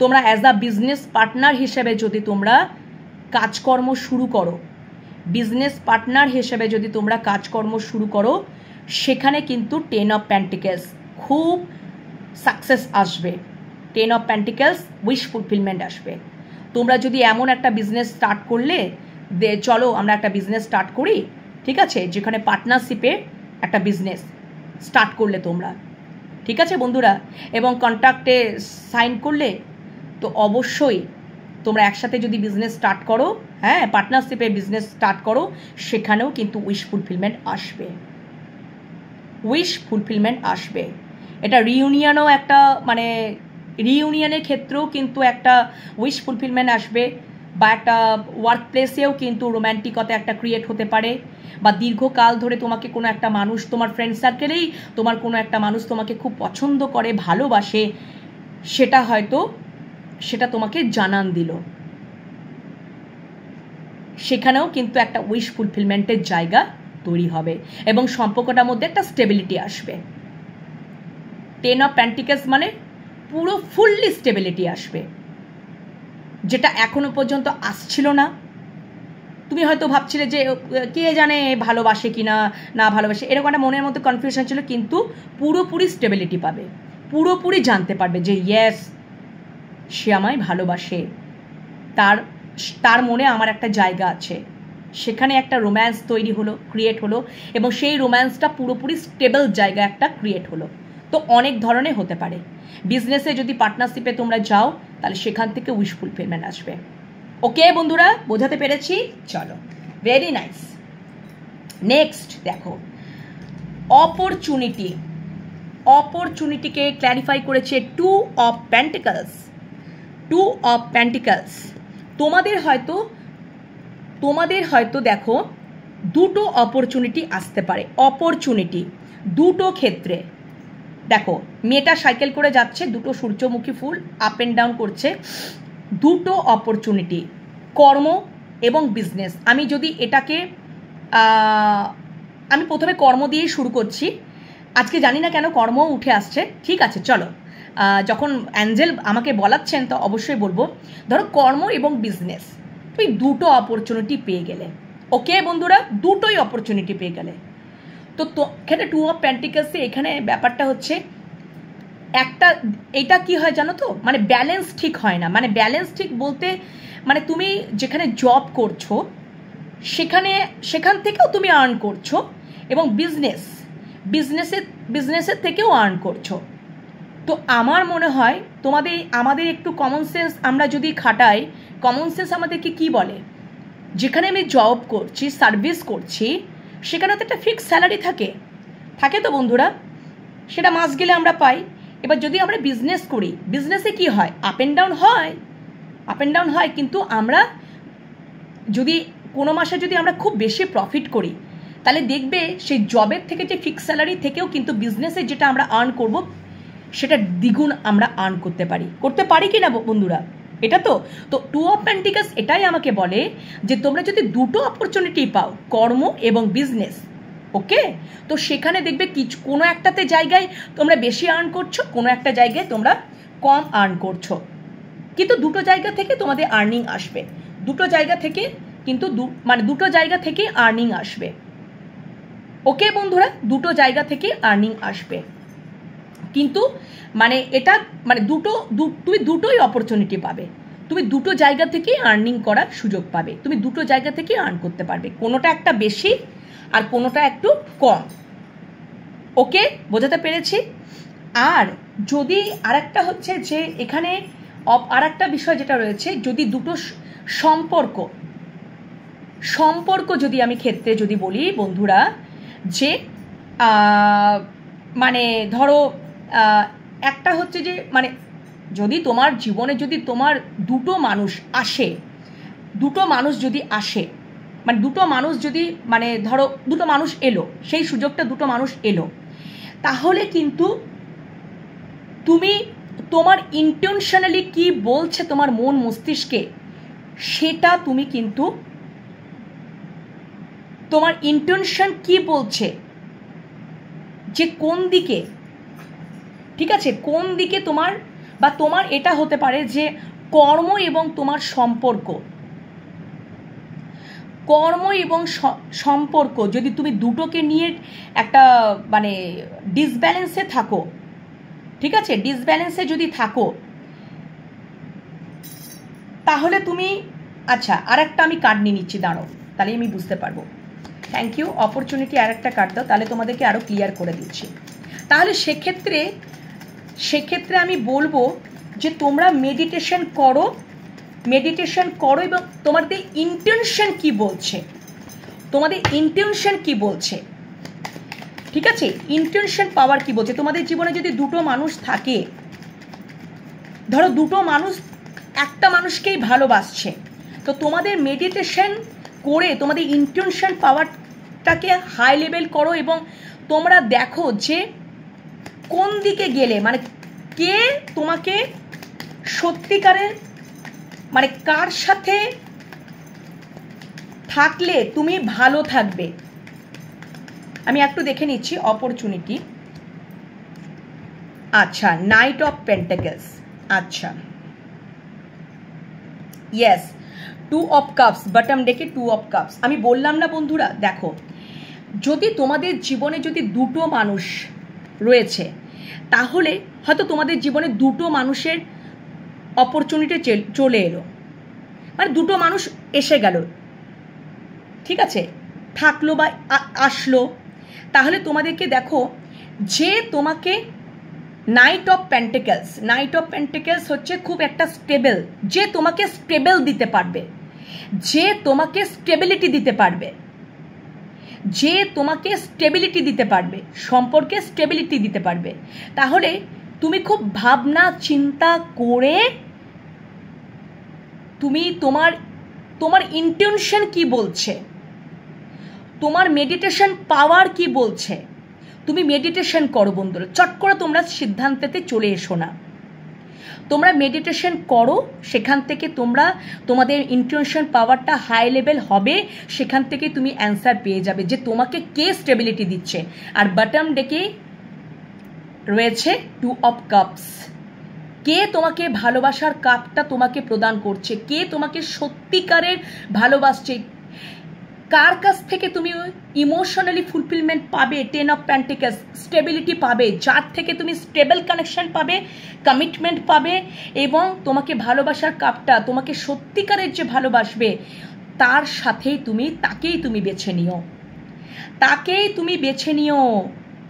তোমরা অ্যাজ আ বিজনেস পার্টনার হিসেবে যদি তোমরা কাজকর্ম শুরু করো, সেখানে কিন্তু 10 অফ পেন্টিকলস খুব সাকসেস আসবে। 10 অফ পেন্টিকলস উইশ ফুলফিলমেন্ট আসবে। তোমরা যদি এমন একটা বিজনেস স্টার্ট করলে, চলো আমরা একটা বিজনেস স্টার্ট করি, ঠিক আছে, যেখানে পার্টনারশিপে একটা বিজনেস স্টার্ট করলে তোমরা, ঠিক আছে বন্ধুরা, এবং কন্ট্রাক্টে সাইন করলে, তো অবশ্যই তোমরা একসাথে যদি বিজনেস স্টার্ট করো, হ্যাঁ পার্টনারশিপে বিজনেস স্টার্ট করো, সেখানেও কিন্তু উইশ ফুলফিলমেন্ট আসবে। এটা রিইউনিয়নও একটা মানে রিইউনিয়নের ক্ষেত্রেও কিন্তু একটা উইশ ফুলফিলমেন্ট আসবে, বা একটা ওয়ার্ক প্লেসেও কিন্তু রোম্যান্টিকতা একটা ক্রিয়েট হতে পারে, বা দীর্ঘকাল ধরে তোমাকে কোনো একটা মানুষ, তোমার ফ্রেন্ড সার্কেলেই তোমার কোনো একটা মানুষ তোমাকে খুব পছন্দ করে, ভালোবাসে, সেটা তোমাকে জানান দিল, সেখানেও কিন্তু একটা উইশ ফুলফিলমেন্টের জায়গা তৈরি হবে, এবং সম্পর্কটার মধ্যে একটা স্টেবিলিটি আসবে। 10 অফ পেন্টিকলস মানে পুরো ফুললি স্টেবিলিটি আসবে, যেটা এখনো পর্যন্ত আসছিল না। তুমি হয়তো ভাবছিলে যে কে জানে ভালোবাসে কি না ভালোবাসে, এরকম একটা মনের মধ্যে কনফিউশন ছিল, কিন্তু পুরোপুরি স্টেবিলিটি পাবে, পুরোপুরি জানতে পারবে যে ইয়েস সে আমায় ভালোবাসে, তার মনে আমার একটা জায়গা আছে, সেখানে একটা রোম্যান্স ক্রিয়েট হলো, এবং সেই রোম্যান্সটা পুরোপুরি স্টেবল জায়গা একটা ক্রিয়েট হলো। তো অনেক ধরনের হতে পারে। বিজনেসে যদি পার্টনারশিপে তোমরা যাও, তাহলে সেখান থেকে উইশ ফুলফিলমেন্ট আসবে। ওকে বন্ধুরা, বোঝাতে পেরেছি? চলো, ভেরি নাইস। নেক্সট দেখো, অপরচুনিটিকে ক্ল্যারিফাই করেছে 2 অফ পেন্টিকলস। তোমাদের হয়তো দেখো দুটো অপরচুনিটি আসতে পারে, দুটো ক্ষেত্রে। দেখো মেয়েটা সাইকেল করে যাচ্ছে, দুটো সূর্যমুখী ফুল আপ অ্যান্ড ডাউন করছে, দুটো অপরচুনিটি, কর্ম এবং বিজনেস। আমি যদি এটাকে আমি প্রথমে কর্ম দিয়েই শুরু করছি, আজকে জানি না কেন কর্ম উঠে আসছে, ঠিক আছে চলো, যখন অ্যাঞ্জেল আমাকে বলাচ্ছেন তো অবশ্যই বলবো। ধরো কর্ম এবং বিজনেস, তুই দুটো অপরচুনিটি পেয়ে গেলে, ওকে বন্ধুরা, দুটোই অপরচুনিটি পেয়ে গেলে, তো এখানে 2 অফ পেন্টিকলসে এখানে ব্যাপারটা হচ্ছে এটা কি হয় জানো তো, মানে ব্যালেন্স ঠিক হয় না। মানে ব্যালেন্স ঠিক বলতে মানে তুমি যেখানে জব করছো সেখান থেকেও তুমি আর্ন করছো, এবং বিজনেসের থেকেও আর্ন করছো। তো আমার মনে হয় আমাদের একটু কমন সেন্স আমরা যদি খাটাই, কমন সেন্স আমাদেরকে কি বলে যেখানে আমি জব করছি, সার্ভিস করছি, সেখানে তো একটা ফিক্সড স্যালারি থাকে তো বন্ধুরা, সেটা মাস গেলে আমরা পাই। এবার যদি আমরা বিজনেস করি, বিজনেসে কি হয়, আপ অ্যান্ড ডাউন হয়, কিন্তু আমরা যদি কোনো মাসে যদি আমরা খুব বেশি প্রফিট করি, তাহলে দেখবে সেই জবের থেকে যে ফিক্সড স্যালারি থেকেও কিন্তু বিজনেসে যেটা আমরা আর্ন করব সেটা দ্বিগুণ আমরা আর্ন করতে পারি কি না বন্ধুরা? এটা তো টু অফ পেন্টিকলস এটাই আমাকে বলে যে তোমরা যদি দুটো অপরচুনিটি পাও, কর্ম এবং বিজনেস, ওকে, তো সেখানে দেখবে কোনো একটাতে জায়গায় তোমরা বেশি আর্ন করছো, কোনো একটা জায়গায় তোমরা কম আর্ন করছো, কিন্তু দুটো জায়গা থেকে তোমাদের আর্নিং আসবে, দুটো জায়গা থেকে কিন্তু দুটো জায়গা থেকে আর্নিং আসবে, ওকে বন্ধুরা, দুটো জায়গা থেকে আর্নিং আসবে। কিন্তু এটা তুমি দুটোই অপরচুনিটি পাবে, তুমি দুটো জায়গা থেকে আর্নিং করার সুযোগ পাবে, তুমি দুটো জায়গা থেকে আর্ন করতে পারবে, কোনোটা একটা বেশি আর কোনোটা একটু কম, ওকে, বোঝাতে পেরেছি? আর যদি আরেকটা হচ্ছে যে এখানে আরেকটা বিষয় যেটা রয়েছে, যদি দুটো সম্পর্ক যদি আমি ক্ষেত্রে যদি বলি বন্ধুরা, যে ধরো একটা হচ্ছে যে যদি তোমার জীবনে যদি তোমার দুটো মানুষ যদি আসে, দুটো মানুষ যদি ধরো দুটো মানুষ এলো, সেই সুযোগটা দুটো মানুষ এলো, তাহলে কিন্তু তুমি তোমার ইন্টেনশনালি কি বলছে তোমার মন মস্তিষ্কে, সেটা তুমি কিন্তু তোমার ইন্টেনশন কি বলছে, যে কোন দিকে, ঠিক আছে, কোন দিকে তোমার এটা হতে পারে যে কর্ম এবং তোমার সম্পর্ক যদি তুমি দুটোকে নিয়ে একটা ডিসব্যালেন্সে থাকো, ঠিক আছে, ডিসব্যালেন্সে যদি থাকো, তাহলে তুমি, আচ্ছা আর একটা আমি কার্ড নিয়ে নিচ্ছি, দাঁড়াও, তাহলে আমি বুঝতে পারবো। থ্যাংক ইউ, অপরচুনিটি আর একটা কার্ড দাও, তাহলে তোমাদেরকে আরো ক্লিয়ার করে দিচ্ছি। তাহলে সেক্ষেত্রে আমি বলবো যে তোমরা মেডিটেশন করো এবং তোমাদের ইন্টেনশন কি বলছে, ঠিক আছে, ইন্টেনশন পাওয়ার কি বলছে। তোমাদের জীবনে যদি দুটো মানুষ থাকে, ধরো দুটো মানুষ একটা মানুষকেই ভালোবাসছে, তো তোমাদের মেডিটেশন করে তোমাদের ইন্টেনশন পাওয়ারটাকে হাই লেভেল করো এবং তোমরা দেখো যে কোন দিকে গেলে কে তোমাকে সত্যিকারের কার সাথে থাকলে তুমি ভালো থাকবে। আমি একটু দেখে নিচ্ছি অপরচুনিটি। আচ্ছা, নাইট অফ পেন্টাকলস, আচ্ছা yes, two of cups, bottom ডেকে টু অফ কাপস। আমি বললাম না বন্ধুরা, দেখো যদি তোমাদের জীবনে যদি দুটো মানুষ রয়েছে, তাহলে হয়তো তোমাদের জীবনে দুটো মানুষের অপরচুনিটি চলে এলো, দুটো মানুষ এসে গেল, ঠিক আছে, থাকলো বা আসলো, তাহলে তোমাদেরকে দেখো যে তোমাকে নাইট অফ পেন্টিকলস হচ্ছে খুব একটা স্টেবল, যে তোমাকে স্টেবল দিতে পারবে, যে তোমাকে স্টেবিলিটি দিতে পারবে, যে তোমাকে স্টেবিলিটি দিতে পারবে, সম্পর্কে স্টেবিলিটি দিতে পারবে। তাহলে তুমি খুব ভাবনা চিন্তা করে তুমি তোমার ইন্টেনশন কি বলছে, তোমার মেডিটেশন পাওয়ার কি বলছে, তুমি মেডিটেশন করো বন্ধুরা, চট করে তোমরা সিদ্ধান্তেতে চলে এসো না, তোমরা মেডিটেশন করো, সেখান থেকে তোমাদের ইন্টেনশন পাওয়ারটা হাই লেভেল হবে, সেখান থেকে তুমি অ্যান্সার পেয়ে যাবে যে তোমাকে কে স্টেবিলিটি দিচ্ছে। আর বটম ডেকে রয়েছে টু অফ কাপস, কে তোমাকে ভালোবাসার কাপটা তোমাকে প্রদান করছে, কে তোমাকে সত্যিকারের ভালোবাসছে, কার কাছ থেকে তুমি ইমোশনালি ফুলফিলমেন্ট পাবে, টেন অফ পেন্টিকলস, স্টেবিলিটি পাবে, যার থেকে তুমি স্টেবল কানেকশন পাবে, কমিটমেন্ট পাবে, এবং তোমাকে ভালোবাসার কাপটা তোমাকে সত্যিকারের যে ভালোবাসবে, তার সাথেই তাকেই তুমি বেছে নিও,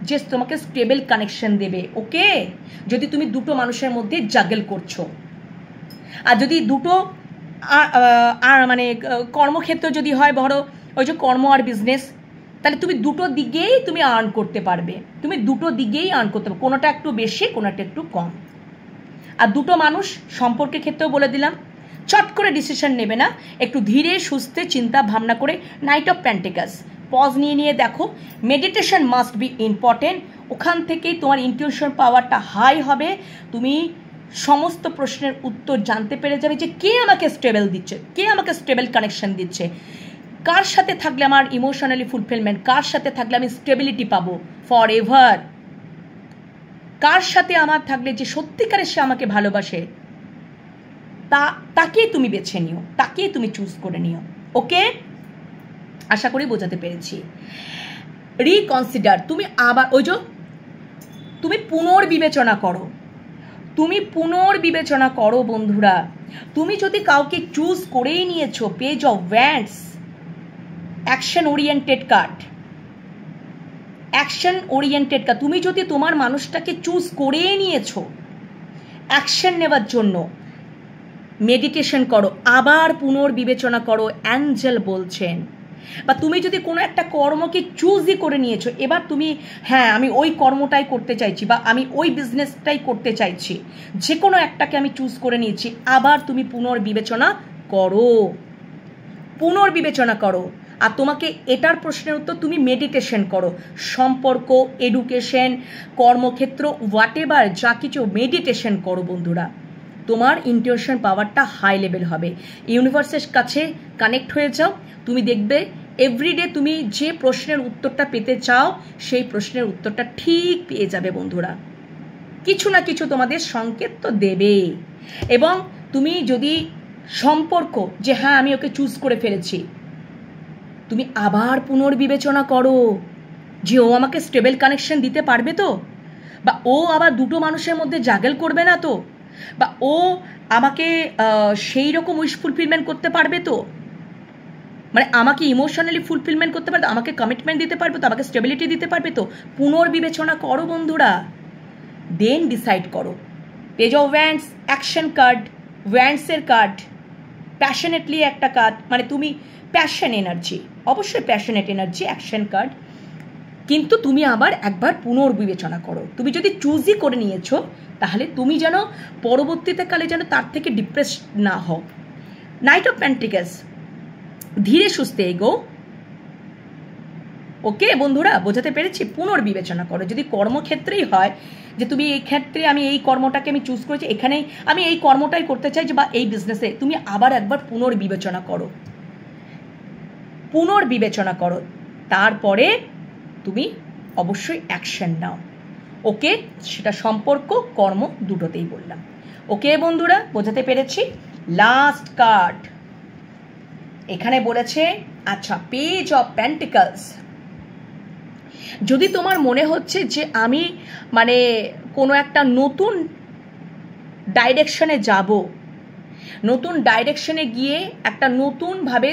যে তোমাকে স্টেবল কানেকশন দেবে, ওকে, যদি তুমি দুটো মানুষের মধ্যে জাগল করছো। আর যদি দুটো আর মানে কর্মক্ষেত্র যদি হয় বড় ওই যে কর্ম আর বিজনেস, তাহলে তুমি দুটো দিকেই তুমি আর্ন করতে পারবে, তুমি দুটো দিকেই আর্ন করতে পারবে, কোনোটা একটু বেশি কোনোটা একটু কম। আর দুটো মানুষ সম্পর্কের ক্ষেত্রেও বলে দিলাম, চট করে ডিসিশন নেবে না, একটু ধীরে সুস্থে চিন্তা ভাবনা করে। নাইট অফ পেন্টিকলস, পজ নিয়ে নিয়ে দেখো, মেডিটেশন মাস্ট বি ইম্পর্টেন্ট। ওখান থেকেই তোমার ইনটিউশন পাওয়ারটা হাই হবে, তুমি সমস্ত প্রশ্নের উত্তর জানতে পেরে যাবে যে কে আমাকে স্টেবল দিচ্ছে, কে আমাকে স্টেবল কানেকশন দিচ্ছে, কার সাথে থাকলে আমার ইমোশনালি ফুলফিলমেন্ট, কার সাথে থাকলে আমি স্টেবিলিটি পাবো ফর এভার, কার সাথে আমার থাকলে যে সত্যিকারে সে আমাকে ভালোবাসে, তাকেই তুমি বেছে নিও, তাকেই তুমি চুজ করে নিও। ওকে, আশা করি বোঝাতে পেরেছি। রিকনসিডার, তুমি আবার ওই যে তুমি পুনর্বিবেচনা করো, তুমি পুনর্বিবেচনা করো বন্ধুরা। তুমি যদি কাউকে চুজ করেই নিয়েছো, page of wands, action oriented card, action oriented card, তুমি যদি তোমার মানুষটাকে চুজ করেই নিয়েছো অ্যাকশন নেওয়ার জন্য, মেডিটেশন করো, আবার পুনর্বিবেচনা করো, অ্যাঞ্জেল বলছেন। বা তুমি যদি কোনো একটা কর্মকে চুজই করে নিয়েছো, এবার তুমি হ্যাঁ আমি ওই কর্মটাই করতে চাইছি বা আমি ওই বিজনেসটাই করতে চাইছি, যে কোনো একটাকে আমি চুজ করে নিয়েছি, আবার তুমি পুনর্বিবেচনা করো, পুনর্বিবেচনা করো। আর তোমাকে এটার প্রশ্নের উত্তর, তুমি মেডিটেশন করো, সম্পর্ক, এডুকেশন, কর্মক্ষেত্র, হোয়াট এভার যা কিছু মেডিটেশন করো বন্ধুরা, তোমার ইনটিউশন পাওয়ারটা হাই লেভেল হবে। ইউনিভার্সের কাছে কানেক্ট হয়ে যাও, তুমি দেখবে এভরিডে তুমি যে প্রশ্নের উত্তরটা পেতে চাও সেই প্রশ্নের উত্তরটা ঠিক পেয়ে যাবে বন্ধুরা। কিছু না কিছু তোমাদের সংকেত তো দেবে। এবং তুমি যদি সম্পর্ক, যে হ্যাঁ আমি ওকে চুজ করে ফেলেছি, তুমি আবার পুনর্বিবেচনা করো যে ও আমাকে স্টেবল কানেকশন দিতে পারবে তো, বা ও আবার দুটো মানুষের মধ্যে জাগেল করবে না তো, বা ও আমাকে সেই রকম উইশ ফুলফিলমেন্ট করতে পারবে তো, মানে আমাকে ইমোশনালি ফুলফিলমেন্ট করতে পারবে, আমাকে কমিটমেন্ট দিতে পারবে তো, আমাকে স্টেবিলিটি দিতে পারবে তো। পুনর্বিবেচনা করো বন্ধুরা, দেন ডিসাইড করো। Page of wands, action card, ওয়ান্ডসের কার্ড, প্যাশনেটলি একটা কার্ড, মানে তুমি প্যাশন এনার্জি, অবশ্যই প্যাশনেট এনার্জি, অ্যাকশন কার্ড। কিন্তু তুমি আবার একবার পুনর্বিবেচনা করো, তুমি যদি চুজই করে নিয়েছো তাহলে তুমি যেন পরবর্তীতে কালে যেন তার থেকে ডিপ্রেস না হও। নাইট অফ পেন্টিকলস, ধীরে সুস্থে এগো। ওকে বন্ধুরা, বোঝাতে পেরেছি? পুনর্বিবেচনা করো। যদি কর্মক্ষেত্রেই হয় যে তুমি এই ক্ষেত্রে আমি এই কর্মটাকে আমি চুজ করেছি, এখানেই আমি এই কর্মটাই করতে চাই, বা এই বিজনেসে, তুমি আবার একবার পুনর্বিবেচনা করো, পুনর্বিবেচনা করো, তারপরে তুমি অবশ্যই অ্যাকশন নাও। ওকে, সেটা সম্পর্ক, কর্ম দুটোতেই বললাম। ওকে বন্ধুরা, বোঝাতে পেরেছি? লাস্ট কার্ড এখানে বলেছে, আচ্ছা, পেজ অফ পেন্টিকলস। যদি তোমার মনে হচ্ছে যে আমি মানে কোনো একটা নতুন ডাইরেকশনে যাব, নতুন ডাইরেকশনে গিয়ে একটা নতুনভাবে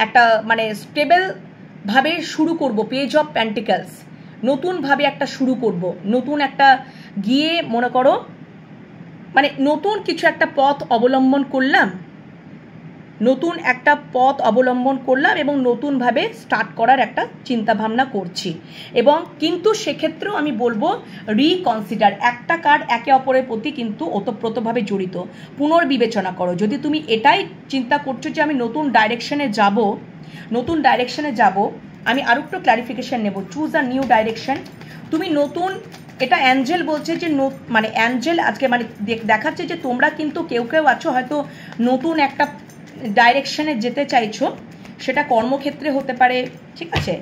একটা মানে স্টেবলভাবে শুরু করব, পেজ অফ পেন্টিকলস, নতুনভাবে একটা শুরু করব, নতুন একটা গিয়ে মনে করো মানে নতুন কিছু একটা পথ অবলম্বন করলাম, নতুন একটা পথ অবলম্বন করলাম এবং নতুনভাবে স্টার্ট করার একটা চিন্তাভাবনা করছি। এবং কিন্তু সেক্ষেত্রেও আমি বলবো রিকনসিডার, একটা কার্ড একে অপরের প্রতি কিন্তু ওতপ্রোতভাবে জড়িত। পুনর্বিবেচনা করো। যদি তুমি এটাই চিন্তা করছো যে আমি নতুন ডাইরেকশনে যাব, আমি আরও একটু ক্ল্যারিফিকেশন নেব। Choose a new direction. তুমি নতুন, এটা অ্যাঞ্জেল বলছে যে মানে অ্যাঞ্জেল আজকে মানে দেখাচ্ছে যে তোমরা কিন্তু কেউ কেউ আছো হয়তো নতুন একটা ডাইরেকশনে যেতে চাইছো, সেটা কর্মক্ষেত্রে হতে পারে, ঠিক আছে,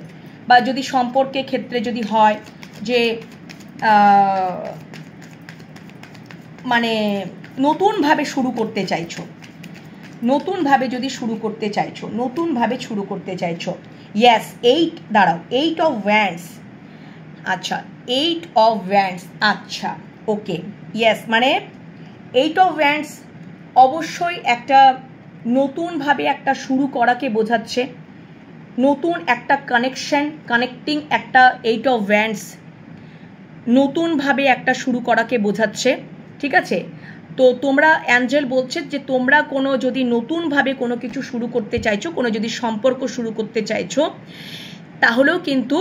বা যদি সম্পর্কের ক্ষেত্রে যদি হয় যে মানে নতুনভাবে শুরু করতে চাইছো, নতুনভাবে যদি শুরু করতে চাইছো, নতুনভাবে শুরু করতে চাইছো। ইয়েস, 8 দাঁড়াও, 8 অফ ওয়ান্ডস। আচ্ছা, 8 অফ ওয়ান্ডস, আচ্ছা ওকে, ইয়েস, মানে 8 অফ ওয়ান্ডস অবশ্যই একটা নতুনভাবে একটা শুরু করাকে বোঝাচ্ছে, নতুন একটা কানেক্টিং একটা 8 অফ ওয়ান্ডস নতুনভাবে একটা শুরু করাকে বোঝাচ্ছে, ঠিক আছে। তো তোমরা অ্যাঞ্জেল বলছে যে তোমরা কোনো যদি নতুনভাবে কোনো কিছু শুরু করতে চাইছো, কোনো যদি সম্পর্ক শুরু করতে চাইছো, তাহলেও কিন্তু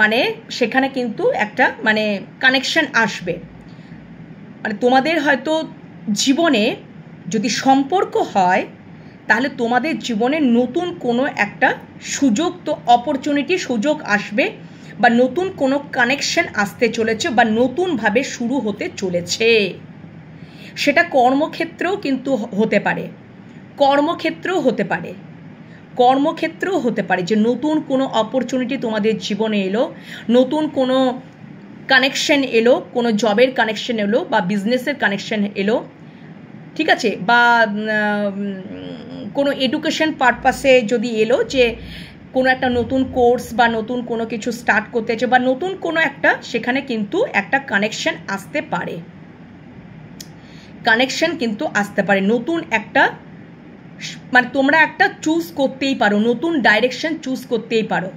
মানে সেখানে কিন্তু একটা মানে কানেকশন আসবে। মানে তোমাদের হয়তো জীবনে যদি সম্পর্ক হয়, তাহলে তোমাদের জীবনে নতুন কোনো একটা সুযোগ, তো অপরচুনিটি, সুযোগ আসবে, বা নতুন কোনো কানেকশন আসতে চলেছে, বা নতুনভাবে শুরু হতে চলেছে। সেটা কর্মক্ষেত্রেও কিন্তু হতে পারে, কর্মক্ষেত্রেও হতে পারে, কর্মক্ষেত্রেও হতে পারে যে নতুন কোনো অপরচুনিটি তোমাদের জীবনে এলো, নতুন কোনো কানেকশন এলো, কোনো জবের কানেকশন এলো, বা বিজনেসের কানেকশন এলো, ঠিক আছে, বা কোনো এডুকেশন পারপাসে যদি এলো, যে কোনো একটা নতুন কোর্স বা নতুন কোনো কিছু স্টার্ট করতে চাই, বা নতুন কোনো একটা, সেখানে কিন্তু একটা কানেকশন আসতে পারে, কানেকশন কিন্তু আসতে পারে, নতুন একটা, মানে তোমরা একটা চুজ করতেই পারো, নতুন ডাইরেকশন চুজ করতেই পারো,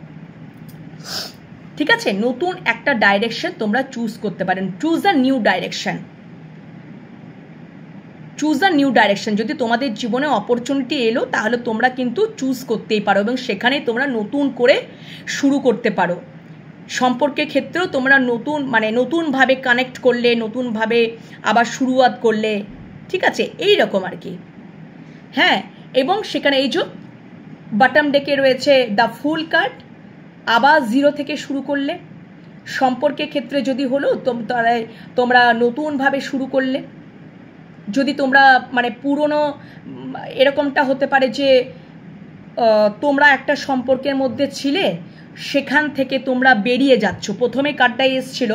ঠিক আছে, নতুন একটা ডাইরেকশন তোমরা চুজ করতে পারেন। Choose a new direction, choose a new direction. যদি তোমাদের জীবনে অপরচুনিটি এলো, তাহলে তোমরা কিন্তু চুজ করতেই পারো, এবং সেখানেই তোমরা নতুন করে শুরু করতে পারো। সম্পর্কের ক্ষেত্রেও তোমরা নতুন, মানে নতুনভাবে কানেক্ট করলে, নতুনভাবে আবার শুরুয়াত করলে, ঠিক আছে, এই রকম আর কি। হ্যাঁ, এবং সেখানে এই যে বটম ডেকে রয়েছে দ্য ফুল কার্ড, আবার জিরো থেকে শুরু করলে। সম্পর্কের ক্ষেত্রে যদি হলো তোমরা নতুনভাবে শুরু করলে। যদি তোমরা মানে পুরনো, এরকমটা হতে পারে যে তোমরা একটা সম্পর্কের মধ্যে ছিলে, সেখান থেকে তোমরা বেরিয়ে যাচ্ছ। প্রথমে কার্ডটাই এসছিল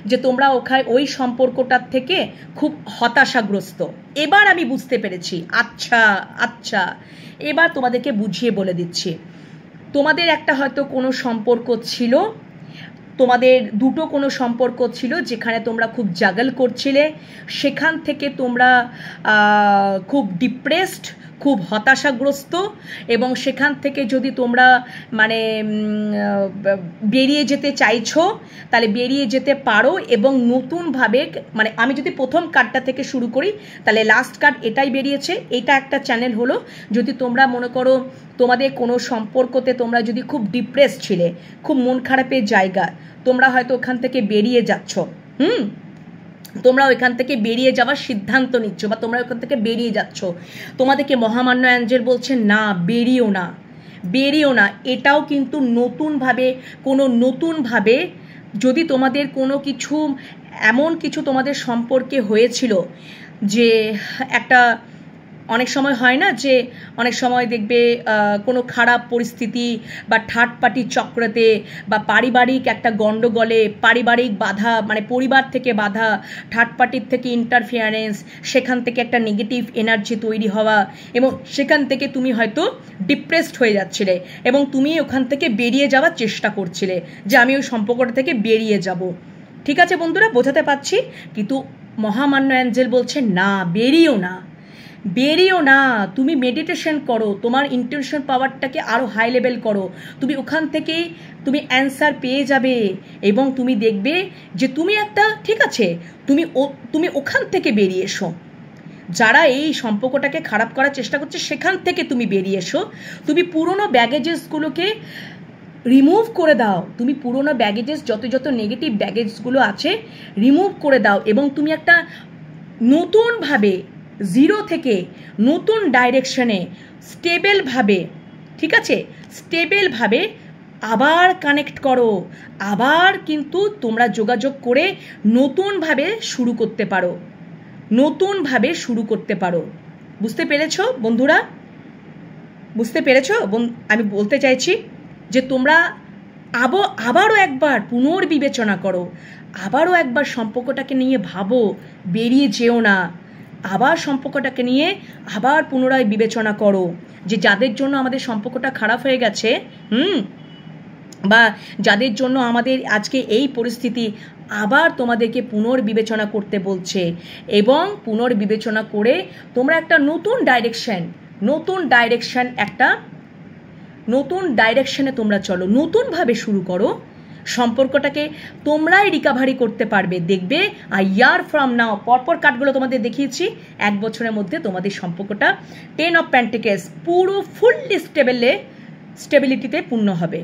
যে তোমরা ওই সম্পর্কটার থেকে খুব হতাশাগ্রস্ত। এবার আমি বুঝতে পেরেছি, আচ্ছা আচ্ছা, এবার তোমাদেরকে বুঝিয়ে বলে দিচ্ছি। তোমাদের একটা হয়তো কোনো সম্পর্ক ছিল, তোমাদের দুটো কোনো সম্পর্ক ছিল, যেখানে তোমরা খুব জাগল করছিলে, সেখান থেকে তোমরা খুব ডিপ্রেসড, খুব হতাশাগ্রস্ত, এবং সেখান থেকে যদি তোমরা মানে বেরিয়ে যেতে চাইছো, তাহলে বেরিয়ে যেতে পারো। এবং নতুনভাবে, মানে আমি যদি প্রথম কার্ডটা থেকে শুরু করি, তাহলে লাস্ট কার্ড এটাই বেরিয়েছে। এটা একটা চ্যানেল হলো, যদি তোমরা মনে করো তোমাদের কোনো সম্পর্কতে তোমরা যদি খুব ডিপ্রেস ছিলে, খুব মন খারাপের জায়গা, তোমরা হয়তো ওখান থেকে বেরিয়ে যাচ্ছ, তোমরা ওইখান থেকে বেরিয়ে যাওয়ার সিদ্ধান্ত নিচ্ছ, বা তোমরা ওখান থেকে বেরিয়ে যাচ্ছ, তোমাদেরকে মহামান্য অ্যাঞ্জেল বলছে না, বেরিয়েও না, বেরিয়েও না। এটাও কিন্তু নতুনভাবে যদি তোমাদের কোনো কিছু, এমন কিছু তোমাদের সম্পর্কে হয়েছিল, যে একটা, অনেক সময় হয় না যে অনেক সময় দেখবে কোনো খারাপ পরিস্থিতি বা থার্ড পার্টি চক্রতে, বা পারিবারিক একটা গণ্ডগোলে, পারিবারিক বাধা, মানে পরিবার থেকে বাধা, থার্ড পার্টির থেকে ইন্টারফিয়ারেন্স, সেখান থেকে একটা নেগেটিভ এনার্জি তৈরি হওয়া, এবং সেখান থেকে তুমি হয়তো ডিপ্রেসড হয়ে যাচ্ছিলে, এবং তুমি ওখান থেকে বেরিয়ে যাওয়ার চেষ্টা করছিলে, যে আমি ওই সম্পর্কটা থেকে বেরিয়ে যাব। ঠিক আছে বন্ধুরা, বোঝাতে পারছি? কিন্তু মহামান্য অ্যাঞ্জেল বলছে না, বেরিয়েও না, বেরিয়েও না। তুমি মেডিটেশন করো, তোমার ইন্টিউশন পাওয়ারটাকে আরও হাই লেভেল করো, তুমি ওখান থেকেই তুমি অ্যান্সার পেয়ে যাবে, এবং তুমি দেখবে যে তুমি একটা, ঠিক আছে, তুমি ওখান থেকে বেরিয়ে এসো। যারা এই সম্পর্কটাকে খারাপ করার চেষ্টা করছে, সেখান থেকে তুমি বেরিয়ে এসো। তুমি পুরনো ব্যাগেজেসগুলোকে রিমুভ করে দাও, তুমি পুরনো ব্যাগেজেস, যত নেগেটিভ ব্যাগেজগুলো আছে, রিমুভ করে দাও, এবং তুমি একটা নতুনভাবে জিরো থেকে নতুন ডাইরেকশনে স্টেবলভাবে, ঠিক আছে, স্টেবলভাবে আবার কানেক্ট করো, আবার কিন্তু তোমরা যোগাযোগ করে নতুনভাবে শুরু করতে পারো, নতুনভাবে শুরু করতে পারো। বুঝতে পেরেছো বন্ধুরা? বুঝতে পেরেছো? আমি বলতে চাইছি যে তোমরা আবারও একবার পুনর্বিবেচনা করো, আবারও একবার সম্পর্কটাকে নিয়ে ভাবো, বেরিয়ে যেও না। আবার সম্পর্কটাকে নিয়ে আবার পুনরায় বিবেচনা করো, যে যাদের জন্য আমাদের সম্পর্কটা খারাপ হয়ে গেছে, বা যাদের জন্য আমাদের আজকে এই পরিস্থিতি, আবার তোমাদেরকে পুনর্বিবেচনা করতে বলছে, এবং পুনর্বিবেচনা করে তোমরা একটা নতুন ডাইরেকশনে তোমরা চলো, নতুনভাবে শুরু করো। সম্পর্কটাকে তোমরাই রিকাভারি করতে পারবে। দেখবে আ ইয়ার ফ্রম নাও, পরপর কার্ডগুলো তোমাদের দেখিয়েছি, 1 বছরের মধ্যে তোমাদের সম্পর্কটা 10 অফ পেন্টিকেলস পুরো ফুললি স্টেবিলিটিতে পূর্ণ হবে,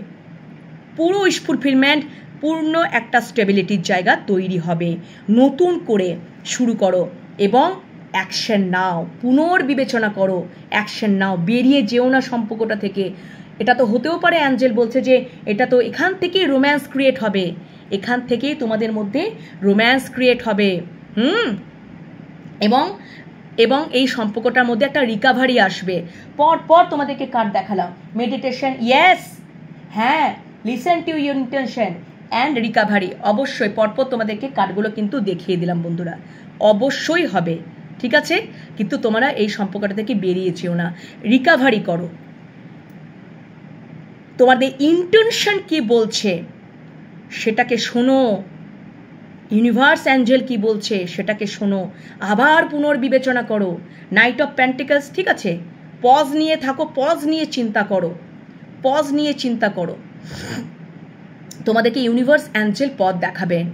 পুরো উইশ ফুলফিলমেন্ট, পূর্ণ একটা স্টেবিলিটির জায়গা তৈরি হবে। নতুন করে শুরু করো এবং অ্যাকশন নাও, পুনর্বিবেচনা করো, অ্যাকশন নাও, বেরিয়ে যেও না সম্পর্কটা থেকে। এটা তো হতেও পারে অ্যাঞ্জেল বলছে যে এটা তো এখান থেকেই রোম্যান্স ক্রিয়েট হবে, এখান থেকেই তোমাদের মধ্যে রোম্যান্স ক্রিয়েট হবে। এবং এই সম্পর্কটার মধ্যে একটা রিকাভারি আসবে। পর তোমাদেরকে কার্ড দেখালাম, মেডিটেশন, ইয়েস, হ্যাঁ, listen to your intention and recovery. অবশ্যই পরপর তোমাদেরকে কার্ডগুলো কিন্তু দেখিয়ে দিলাম বন্ধুরা, অবশ্যই হবে, ঠিক আছে? কিন্তু তোমরা এই সম্পর্কটা থেকে বেরিয়েছেও না, রিকাভারি করো। তোমাদের ইন্টেনশন কি বলছে সেটাকে শোনো, ইউনিভার্স অ্যাঞ্জেল কি বলছে সেটাকে শোনো, আবার পুনর্বিবেচনা করো। নাইট অফ পেন্টিকলস, ঠিক আছে? পজ নিয়ে থাকো, পজ নিয়ে চিন্তা করো। তোমাদেরকে ইউনিভার্স অ্যাঞ্জেল পথ দেখাবেন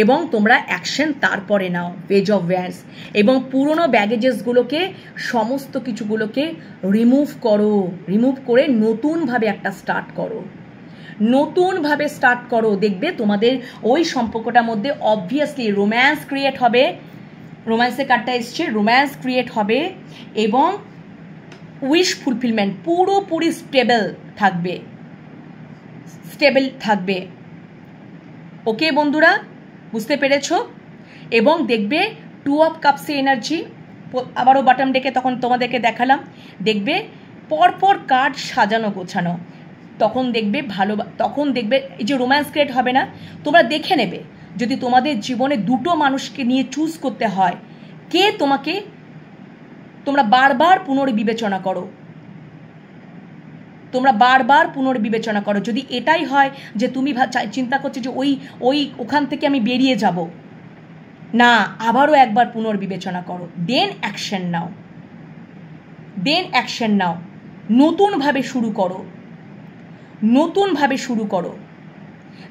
এবং তোমরা অ্যাকশন তারপরে নাও, পেজ অফ ওয়ান্স। এবং পুরনো ব্যাগেজেসগুলোকে, সমস্ত কিছুগুলোকে রিমুভ করে নতুনভাবে একটা স্টার্ট করো। দেখবে তোমাদের ওই সম্পর্কটার মধ্যে অবভিয়াসলি রোম্যান্স ক্রিয়েট হবে। রোম্যান্সের কার্ডটা এসছে, রোম্যান্স ক্রিয়েট হবে এবং উইশ ফুলফিলমেন্ট পুরোপুরি স্টেবল থাকবে। ওকে বন্ধুরা, বুঝতে পেরেছ? এবং দেখবে 2 অফ কাপসে এনার্জি, আবারও বটম ডেকে তখন তোমাদেরকে দেখালাম, দেখবে পরপর কার্ড সাজানো গোছানো, তখন দেখবে এই যে রোম্যান্স ক্রিয়েট হবে না, তোমরা দেখে নেবে যদি তোমাদের জীবনে দুটো মানুষকে নিয়ে চুজ করতে হয়, কে তোমরা বারবার পুনর্বিবেচনা করো। যদি এটাই হয় যে তুমি চিন্তা করছো যে ওখান থেকে আমি বেরিয়ে যাব না, আবারও একবার পুনর্বিবেচনা করো, দেন অ্যাকশন নাও, নতুনভাবে শুরু করো।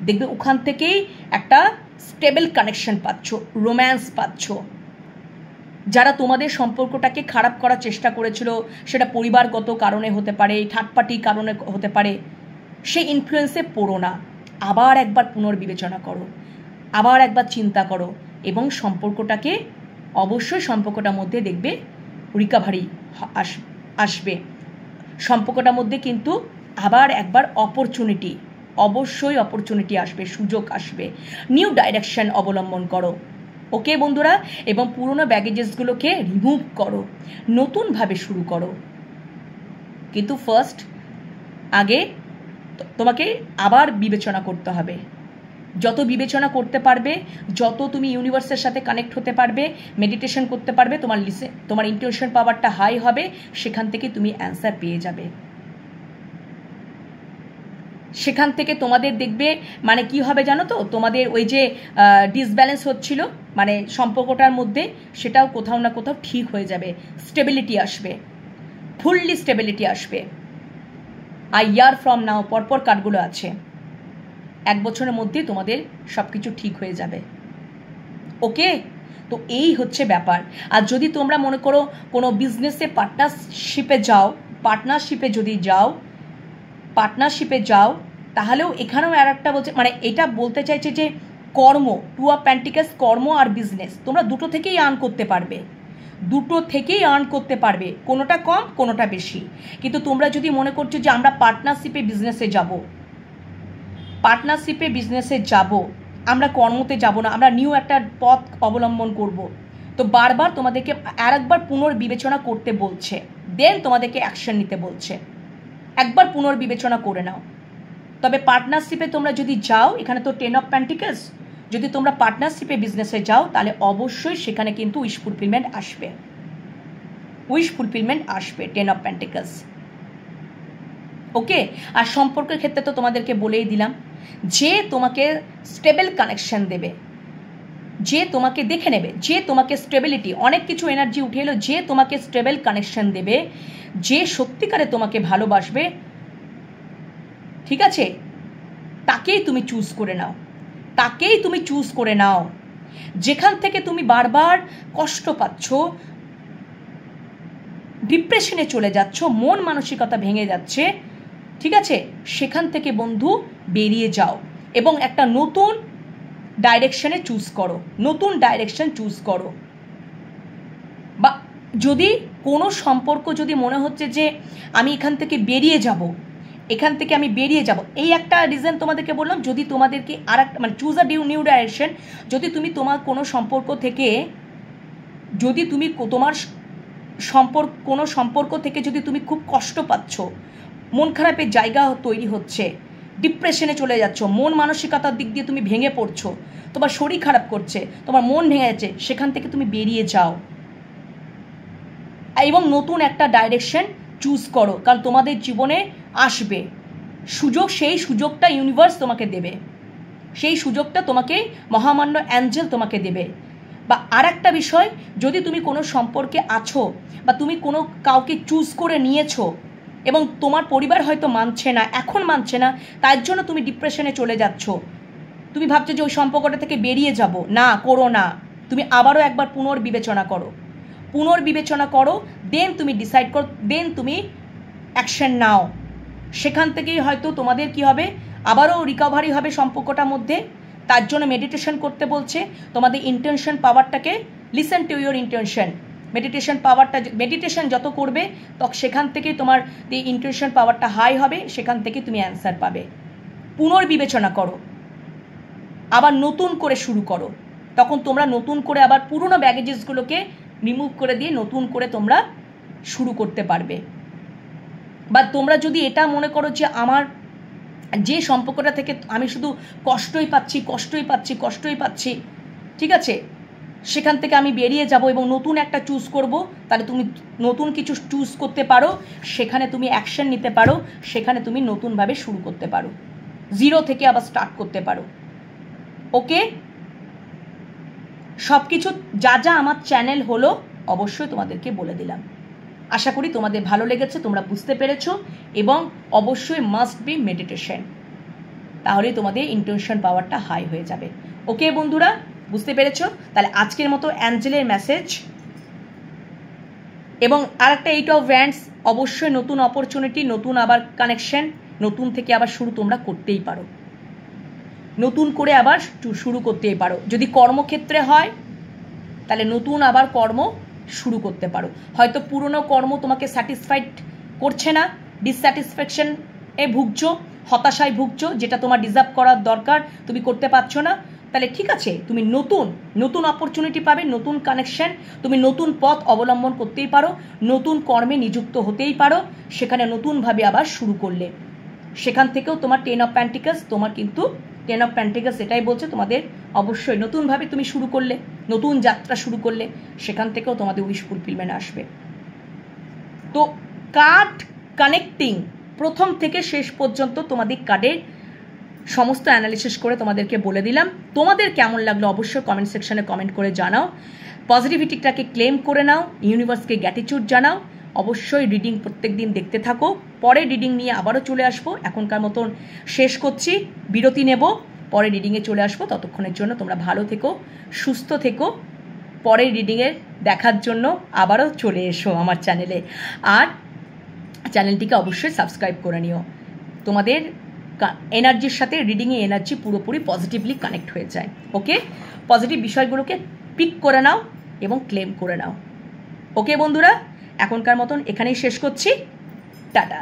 দেখবে ওখান থেকেই একটা স্টেবল কানেকশন পাচ্ছ, রোম্যান্স পাচ্ছ। যারা তোমাদের সম্পর্কটাকে খারাপ করার চেষ্টা করেছিল, সেটা পরিবারগত কারণে হতে পারে, থার্ড পার্টির কারণে হতে পারে, সেই ইনফ্লুয়েন্সে পড়ো না, আবার একবার পুনর্বিবেচনা করো, আবার একবার চিন্তা করো এবং সম্পর্কটার মধ্যে দেখবে রিকাভারি আসবে। সম্পর্কটার মধ্যে কিন্তু আবার একবার অপরচুনিটি আসবে, সুযোগ আসবে। নিউ ডাইরেকশন অবলম্বন করো। ওকে বন্ধুরা, এবং পুরনো ব্যাগেজেসগুলোকে রিমুভ করো, নতুনভাবে শুরু করো। কিন্তু ফার্স্ট আগে তোমাকে আবার বিবেচনা করতে হবে। যত বিবেচনা করতে পারবে, যত তুমি ইউনিভার্সের সাথে কানেক্ট হতে পারবে, মেডিটেশন করতে পারবে, তোমার ইন্টিউশন পাওয়ারটা হাই হবে, সেখান থেকে তুমি অ্যান্সার পেয়ে যাবে। সেখান থেকে তোমাদের দেখবে মানে কি হবে জানো তো, তোমাদের ওই যে ডিসব্যালেন্স হচ্ছিল মানে সম্পর্কটার মধ্যে, সেটাও কোথাও না কোথাও ঠিক হয়ে যাবে, স্টেবিলিটি আসবে, ফুললি স্টেবিলিটি আসবে। আ ইয়ার ফ্রম নাও, পরপর কার্ডগুলো আছে, 1 বছরের মধ্যে তোমাদের সব কিছু ঠিক হয়ে যাবে। ওকে, তো এই হচ্ছে ব্যাপার। আর যদি তোমরা মনে করো কোনো বিজনেসে পার্টনারশিপে যাও, তাহলেও এখানেও আর একটা বলছে, মানে এটা বলতে চাইছে যে কর্ম, 2 অফ পেন্টিকলস, কর্ম আর বিজনেস, তোমরা দুটো থেকেই আর্ন করতে পারবে, কোনোটা কম কোনোটা বেশি। কিন্তু তোমরা যদি মনে করছো যে আমরা পার্টনারশিপে বিজনেসে যাব, আমরা কর্মতে যাব না, আমরা নিউ একটা পথ অবলম্বন করব, তো বারবার তোমাদেরকে আরেকবার পুনর্বিবেচনা করতে বলছে, দেন তোমাদেরকে অ্যাকশন নিতে বলছে। একবার পুনর্বিবেচনা করে নাও। তবে পার্টনারশিপে তোমরা যদি যাও, এখানে তো 10 অফ পেন্টিকলস, যদি তোমরা পার্টনারশিপে বিজনেসে যাও, তাহলে অবশ্যই সেখানে কিন্তু উইশ ফুলফিলমেন্ট আসবে, 10 অফ পেন্টিকলস। ওকে, আর সম্পর্কের ক্ষেত্রে তো তোমাদেরকে বলেই দিলাম, যে তোমাকে স্টেবল কানেকশন দেবে, যে তোমাকে দেখে নেবে, যে তোমাকে স্টেবিলিটি, অনেক কিছু এনার্জি উঠে এলো, যে তোমাকে স্টেবল কানেকশন দেবে, যে সত্যিকারে তোমাকে ভালোবাসবে, ঠিক আছে, তাকেই তুমি চুজ করে নাও, তাকেই তুমি চুজ করে নাও। যেখান থেকে তুমি বারবার কষ্ট পাচ্ছ, ডিপ্রেশনে চলে যাচ্ছ, মন মানসিকতা ভেঙে যাচ্ছে, ঠিক আছে, সেখান থেকে বন্ধু বেরিয়ে যাও এবং একটা নতুন ডাইরেকশনে চুজ করো, নতুন ডাইরেকশন চুজ করো। বা যদি কোনো সম্পর্ক যদি মনে হচ্ছে যে আমি এখান থেকে বেরিয়ে যাব, এখান থেকে আমি বেরিয়ে যাব, এই একটা রিজন তোমাদেরকে বললাম। যদি তোমাদেরকে আর একটা মানে চুজ আ নিউ ডাইরেকশন, যদি তুমি তোমার কোনো সম্পর্ক থেকে, যদি তুমি তোমার কোনো সম্পর্ক থেকে যদি তুমি খুব কষ্ট পাচ্ছ, মন খারাপের জায়গা তৈরি হচ্ছে, ডিপ্রেশনে চলে যাচ্ছ, মন মানসিকতার দিক দিয়ে তুমি ভেঙে পড়ছো, তোমার শরীর খারাপ করছে, তোমার মন ভেঙে যাচ্ছে, সেখান থেকে তুমি বেরিয়ে যাও এবং নতুন একটা ডাইরেকশন চুজ করো। কারণ তোমাদের জীবনে আসবে সুযোগ, সেই সুযোগটা ইউনিভার্স তোমাকে দেবে, সেই সুযোগটা তোমাকে মহামান্য অ্যাঞ্জেল তোমাকে দেবে। বা আর একটা বিষয়, যদি তুমি কোনো সম্পর্কে আছো বা তুমি কোনো কাউকে চুজ করে নিয়েছো এবং তোমার পরিবার হয়তো মানছে না, এখন মানছে না, তার জন্য তুমি ডিপ্রেশনে চলে যাচ্ছ, তুমি ভাবছো যে ওই সম্পর্কটা থেকে বেরিয়ে যাব, না, করো না। তুমি আবারও একবার পুনর্বিবেচনা করো, পুনর্বিবেচনা করো, দেন তুমি ডিসাইড করো, দেন তুমি অ্যাকশন নাও। সেখান থেকেই হয়তো তোমাদের কি হবে, আবারও রিকভারি হবে সম্পর্কটার মধ্যে। তার জন্য মেডিটেশন করতে বলছে, তোমাদের ইন্টেনশন পাওয়ারটাকে, listen to your intention, meditation পাওয়ারটা, মেডিটেশন যত করবে তখন সেখান থেকে তোমার এই ইন্টেনশন পাওয়ারটা হাই হবে, সেখান থেকে তুমি অ্যান্সার পাবে। পুনর্বিবেচনা করো, আবার নতুন করে শুরু করো, তখন তোমরা নতুন করে আবার পুরনো ব্যাগেজেসগুলোকে রিমুভ করে দিয়ে নতুন করে তোমরা শুরু করতে পারবে। বা তোমরা যদি এটা মনে করো যে আমার যে সম্পর্কটা থেকে আমি শুধু কষ্টই পাচ্ছি, কষ্টই পাচ্ছি, কষ্টই পাচ্ছি, ঠিক আছে, সেখান থেকে আমি বেরিয়ে যাব এবং নতুন একটা চুজ করব, তাহলে তুমি নতুন কিছু চুজ করতে পারো, সেখানে তুমি অ্যাকশন নিতে পারো, সেখানে তুমি নতুনভাবে শুরু করতে পারো, জিরো থেকে আবার স্টার্ট করতে পারো। ওকে, সব কিছু যা যা আমার চ্যানেল হলো অবশ্যই তোমাদেরকে বলে দিলাম। আশা করি তোমাদের ভালো লেগেছে, তোমরা বুঝতে পেরেছো, এবং অবশ্যই মাস্ট বি মেডিটেশন, তাহলে তোমাদের ইন্টেনশন পাওয়ারটা হাই হয়ে যাবে। ওকে বন্ধুরা, বুঝতে পেরেছো? তাহলে আজকের মতো অ্যাঞ্জেলের মেসেজ। এবং আর একটা 8 অফ ওয়ান্ডস, অবশ্যই নতুন অপরচুনিটি, নতুন আবার কানেকশন, নতুন থেকে আবার শুরু তোমরা করতেই পারো, নতুন করে আবার শুরু করতেই পারো। যদি কর্মক্ষেত্রে হয় তাহলে নতুন আবার কর্ম শুরু করতে পারো। হয়তো পুরনো কর্ম তোমাকে স্যাটিসফাইড করছে না, ডিসস্যাটিসফ্যাকশন এ ভুগছো, হতাশায় ভুগছো, যেটা তোমার ডিজার্ভ করার দরকার তুমি করতে পারছো না, তাহলে ঠিক আছে, তুমি নতুন অপরচুনিটি পাবে, নতুন কানেকশন, তুমি নতুন পথ অবলম্বন করতেই পারো, নতুন কর্মে নিযুক্ত হতেই পারো, সেখানে নতুনভাবে আবার শুরু করলে সেখান থেকেও তোমার 10 অফ পেন্টিকলস, তোমার কিন্তু 10 অফ পেন্টিকলস এটাই বলছে তোমাদের অবশ্যই নতুনভাবে তুমি শুরু করলে, নতুন যাত্রা শুরু করলে, সেখান থেকেও তোমাদের উইশ ফুলফিলমেন্ট আসবে। তো কার্ড কানেক্টিং প্রথম থেকে শেষ পর্যন্ত তোমাদের কার্ডের সমস্ত অ্যানালিসিস করে তোমাদেরকে বলে দিলাম। তোমাদের কেমন লাগলো অবশ্যই কমেন্ট সেকশনে কমেন্ট করে জানাও। পজিটিভিটিটাকে ক্লেম করে নাও, ইউনিভার্সকে গ্র্যাটিটিউড জানাও। অবশ্যই রিডিং প্রত্যেক দিন দেখতে থাকো, পরে রিডিং নিয়ে আবারও চলে আসবো। এখনকার মতন শেষ করছি, বিরতি নেব, পরে রিডিংয়ে চলে আসবো। ততক্ষণের জন্য তোমরা ভালো থেকো, সুস্থ থেকো। পরের রিডিংয়ে দেখার জন্য আবারও চলে এসো আমার চ্যানেলে, আর চ্যানেলটিকে অবশ্যই সাবস্ক্রাইব করে নিও। তোমাদের এনার্জির সাথে রিডিংয়ে এনার্জি পুরোপুরি পজিটিভলি কানেক্ট হয়ে যায়। ওকে, পজিটিভ বিষয়গুলোকে পিক করে নাও এবং ক্লেম করে নাও। ওকে বন্ধুরা, এখনকার মতন এখানেই শেষ করছি, টাটা।